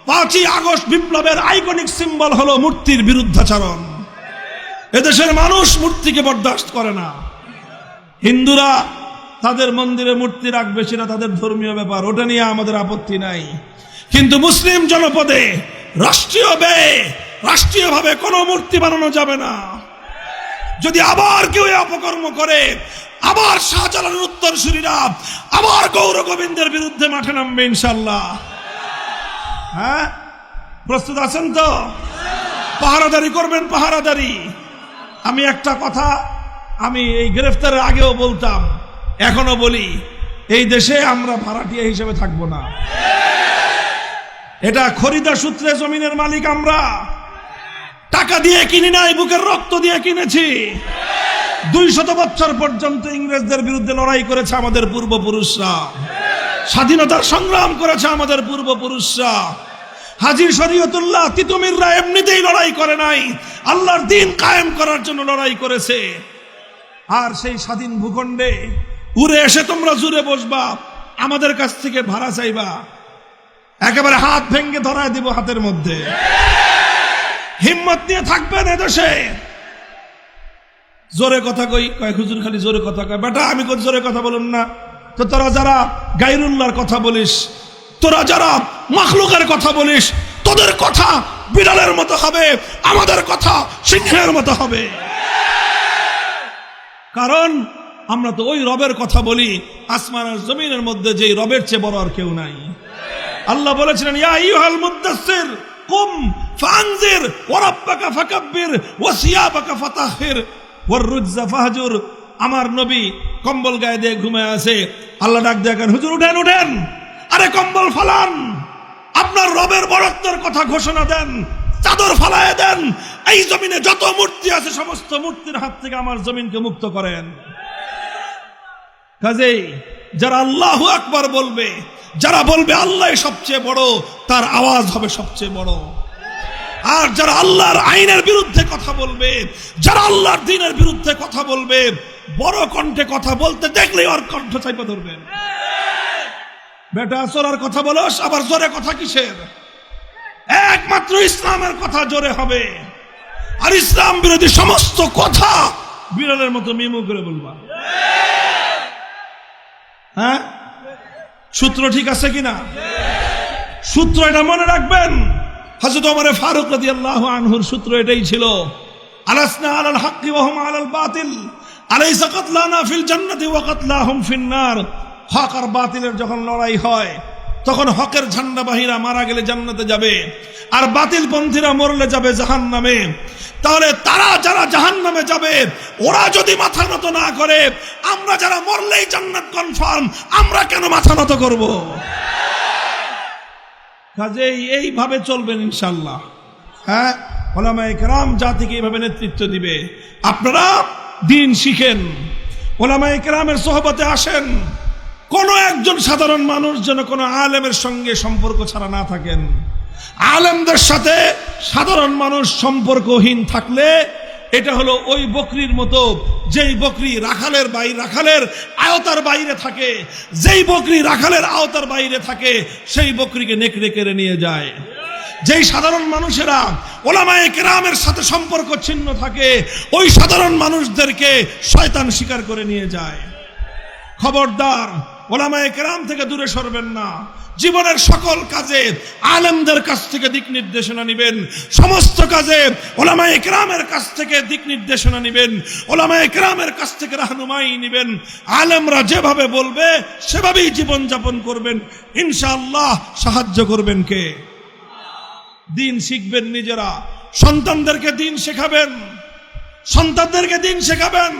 5ই আগস্ট বিপ্লবের আইকনিক সিম্বল হলো মূর্তির বিরুদ্ধাচরণ। এদেশের মানুষ মূর্তিকে বরদাস্ত করে না। হিন্দুরা তাদের মন্দিরে মূর্তি রাখবে, সেটা তাদের ধর্মীয় ব্যাপার, ওটা নিয়ে আমাদের আপত্তি নাই। কিন্তু মুসলিম জনপদে রাষ্ট্রীয়ভাবে কোনো মূর্তি বানানো যাবে না। যদি আবার কেউ অপকর্ম করে, আবার শাহজালালের উত্তরসূরিরা আবার গৌর গোবিন্দের বিরুদ্ধে মাঠে নামবে ইনশাআল্লাহ। হ্যাঁ, প্রস্তুত আছেন তো? পাহারাদারি করবেন, পাহারাদারি। আমি একটা কথা আমি এই গ্রেফতারের আগেও বলতাম, এখনো বলি, এই দেশে আমরা ভাড়াটিয়া হিসেবে থাকবো না। এটা খরিদা সূত্রে জমিনের মালিক আমরা, টাকা দিয়ে কিনি নাই, বুকের রক্ত দিয়ে কিনেছি। 200 বছর পর্যন্ত ইংরেজদের বিরুদ্ধে লড়াই করেছে আমাদের পূর্বপুরুষরা, স্বাধীনতার সংগ্রাম করেছে আমাদের পূর্বপুরুষরা। হাজী শরীয়তুল্লাহ তিতুমিররা এমনিতেই লড়াই করে নাই, আল্লাহর দ্বীন কায়েম করার জন্য লড়াই করেছে। আর সেই স্বাধীন ভূখণ্ডে উড়ে এসে তোমরা জুড়ে বসবা, আমাদের কাছ থেকে ভাড়া চাইবা, একেবারে হাত ভেঙ্গে ধরায় দিব হাতের মধ্যে। হিম্মত নিয়ে থাকবেন এদেশে। জোরে কথা কই, কয় হুজুর খালি জোরে কথা কয়। বেটা আমি কই জোরে কথা বলুন না তো? তোরা যারা গায়রুল্লাহর কথা বলিস, তোরা যারা মাখলুকের কথা বলিস, তোদের কথা বিড়ালের মতো হবে, আমাদের কথা সিংহের মতো হবে। কারণ আমরা তো ওই রবের কথা বলি, আসমান আর জমিনের মধ্যে যেই রবের চেয়ে বড় আর কেউ নাই। আল্লাহ বলেছিলেন ইয়া আইয়ুহাল মুদ্দাসসির কুম ফানজির ওয়া রাব্বাকা ফাকাব্বির ওয়া সিয়াবাকা ফাতাহহির ওয়ার রুজজা ফাহজুর। আমার নবী কম্বল গায়ে দিয়ে ঘুমায় আছে, আল্লাহ ডাক দেখেন হুজুর উঠেন উঠেন, আরে কম্বল ফালান, আপনার রবের বরত্বের কথা ঘোষণা দেন, চাদর ফালায় দেন, এই জমিনে যত মূর্তি আছে সমস্ত মূর্তির হাত থেকে আমার জমিনকে মুক্ত করেন। কাজেই যারা আল্লাহু আকবার বলবে, যারা বলবে আল্লাহ সবচেয়ে বড়, তার আওয়াজ হবে সবচেয়ে বড়। আর যারা আল্লাহর আইনের বিরুদ্ধে কথা বলবে, যারা আল্লাহর দ্বীনের বিরুদ্ধে কথা বলবে, বড় কণ্ঠে কথা বলতে দেখলেই ওর কণ্ঠ চাইপা ধরবেন। বেটা চোরার কথা বলস, আবার জোরে কথা কিসের? একমাত্র ইসলামের কথা জোরে হবে, আর ইসলাম বিরোধী সমস্ত কথা বিড়ালের মতো মিমু করে বলবা। হ্যাঁ, সূত্র ঠিক আছে কিনা? সূত্র এটা মনে রাখবেন। হযরত ওমর ফারুক রাদিয়াল্লাহু আনহুর সূত্র এটাই ছিল, আলাসনা আলাল হাক্কি ওয়া হুম আলাল বাতিল, আলাইসা কাতলানা ফিল জান্নাতি ওয়া কাতলাহুম ফিন নার। হক আর বাতিলের যখন লড়াই হয় তখন হকের ঝান্ডাবাহীরা মারা গেলে জান্নাতে যাবে, আর বাতিলপন্থীরা মরলে যাবে জাহান্নামে। তাহলে তারা যারা জাহান্নামে যাবে, ওরা যদি মাথা নত না করে, আমরা যারা মরলেই জান্নাত কনফার্ম, আমরা কেন মাথা নত করব? কাজেই এইভাবে চলবেন ইনশাআল্লাহ। হ্যাঁ, উলামায়ে কেরাম জাতিকে এইভাবে নেতৃত্ব দিবে। আপনারা দ্বীন শিখেন, উলামায়ে কেরামের সোহবতে আসেন। কোন একজন সাধারণ মানুষ যেন কোনো আলেমের সঙ্গে সম্পর্ক ছাড়া না থাকেন। আলেমদের সাথে সাধারণ মানুষ সম্পর্কহীন থাকলে এটা হলো ওই বকরির মতো, যেই বকরি রাখালের আওতার বাইরে থাকে। যেই বকরি রাখালের আওতার বাইরে থাকে সেই বকরিকে নেকড়ে কেড়ে নিয়ে যায়। যেই সাধারণ মানুষেরা উলামায়ে কেরামের সাথে সম্পর্ক ছিন্ন থাকে, ওই সাধারণ মানুষদেরকে শয়তান শিকার করে নিয়ে যায়। খবরদার, উলামায়ে কেরাম থেকে দূরে সরবেন না। জীবনের সকল কাজে আলেমদের কাছ থেকে দিক নির্দেশনা নেবেন, সমস্ত কাজে উলামায়ে কেরামের কাছ থেকে দিক নির্দেশনা নেবেন, উলামায়ে কেরামের কাছ থেকে রাহনুমাই নেবেন। আলেমরা যেভাবে বলবে সেভাবেই জীবন যাপন করবেন, ইনশাআল্লাহ সাহায্য করবেন কে? দ্বীন শিখবেন নিজেরা, সন্তানদেরকে দ্বীন শেখাবেন, সন্তানদেরকে দ্বীন শেখাবেন।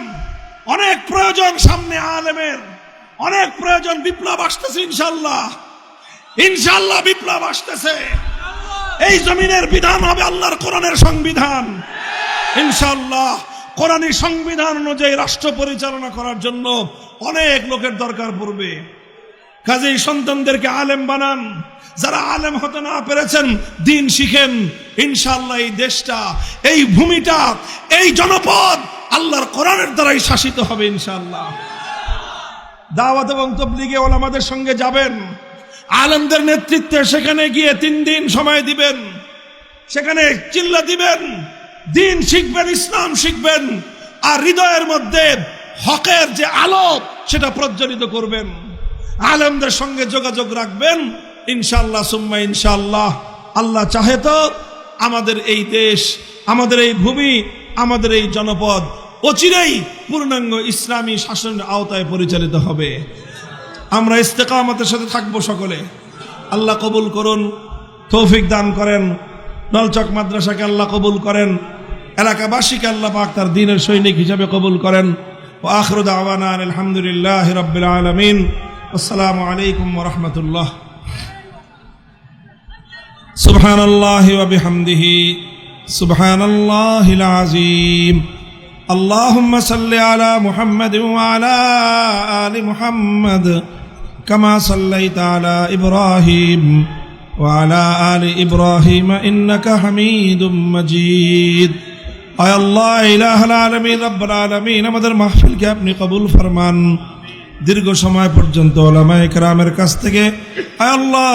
অনেক প্রয়োজন সামনে আলেমের, অনেক প্রয়োজন। বিপ্লব আসতেছে ইনশাআল্লাহ, ইনশাআল্লাহ বিপ্লব আসতেছে। এই জমিনের বিধান হবে আল্লাহর কোরআনের সংবিধান ইনশাআল্লাহ। কোরআনী সংবিধান অনুযায়ী রাষ্ট্র পরিচালনা করার জন্য অনেক লোকের দরকার পড়বে। কাজেই সন্তানদেরকে আলেম বানান। যারা আলেম হতে না পেরেছেন, দ্বীন শিখেন। ইনশাআল্লাহ এই দেশটা, এই ভূমিটা, এই জনপদ আল্লাহর কোরআনের দ্বারাই শাসিত হবে ইনশাআল্লাহ। দাওয়াত এবং তাবলীগে ওলামাদের সঙ্গে যাবেন, আলেমদের নেতৃত্বে সেখানে গিয়ে 3 দিন সময় দিবেন, সেখানে চিল্লা দিবেন, দ্বীন শিখবেন, ইসলাম শিখবেন, আর হৃদয়ের মধ্যে হকের যে আলো সেটা প্রজ্বলিত করবেন। আলেমদের সঙ্গে যোগাযোগ রাখবেন ইনশাআল্লাহ সুম্মা ইনশাআল্লাহ। আল্লাহ চাহে তো আমাদের এই দেশ, আমাদের এই ভূমি, আমাদের এই জনপদ অচিরেই পূর্ণাঙ্গ ইসলামী শাসনের আওতায় পরিচালিত হবে। আমরা ইস্তেকামতের সাথে থাকবো সকলে। আল্লাহ কবুল করুন, তৌফিক দান করেন। নলচক মাদ্রাসাকে আল্লাহ কবুল করেন, এলাকাবাসীকে আল্লাহ পাক তার দ্বীনের সৈনিক হিসেবে কবুল করেন। ওয়া আখিরু দাওয়ানা আলহামদুলিল্লাহি রাব্বিল আলামিন। আসসালামু আলাইকুম ওয়া রাহমাতুল্লাহ। সুবহানাল্লাহি ওয়া বিহামদিহি সুবহানাল্লাহিল আযীম। اللهم صل على محمد وعلى آل محمد كما صليت على إبراهيم وعلى آل إبراهيم إنك حميد مجيد। আয় আল্লাহ ইলাহুল আলামিন রব্বুল আলামিন, আমাদের মাহফিলকে আপনি কবুল ফরমান। দীর্ঘ সময় পর্যন্ত উলামায়ে কেরামের কাছ থেকে আয় আল্লাহ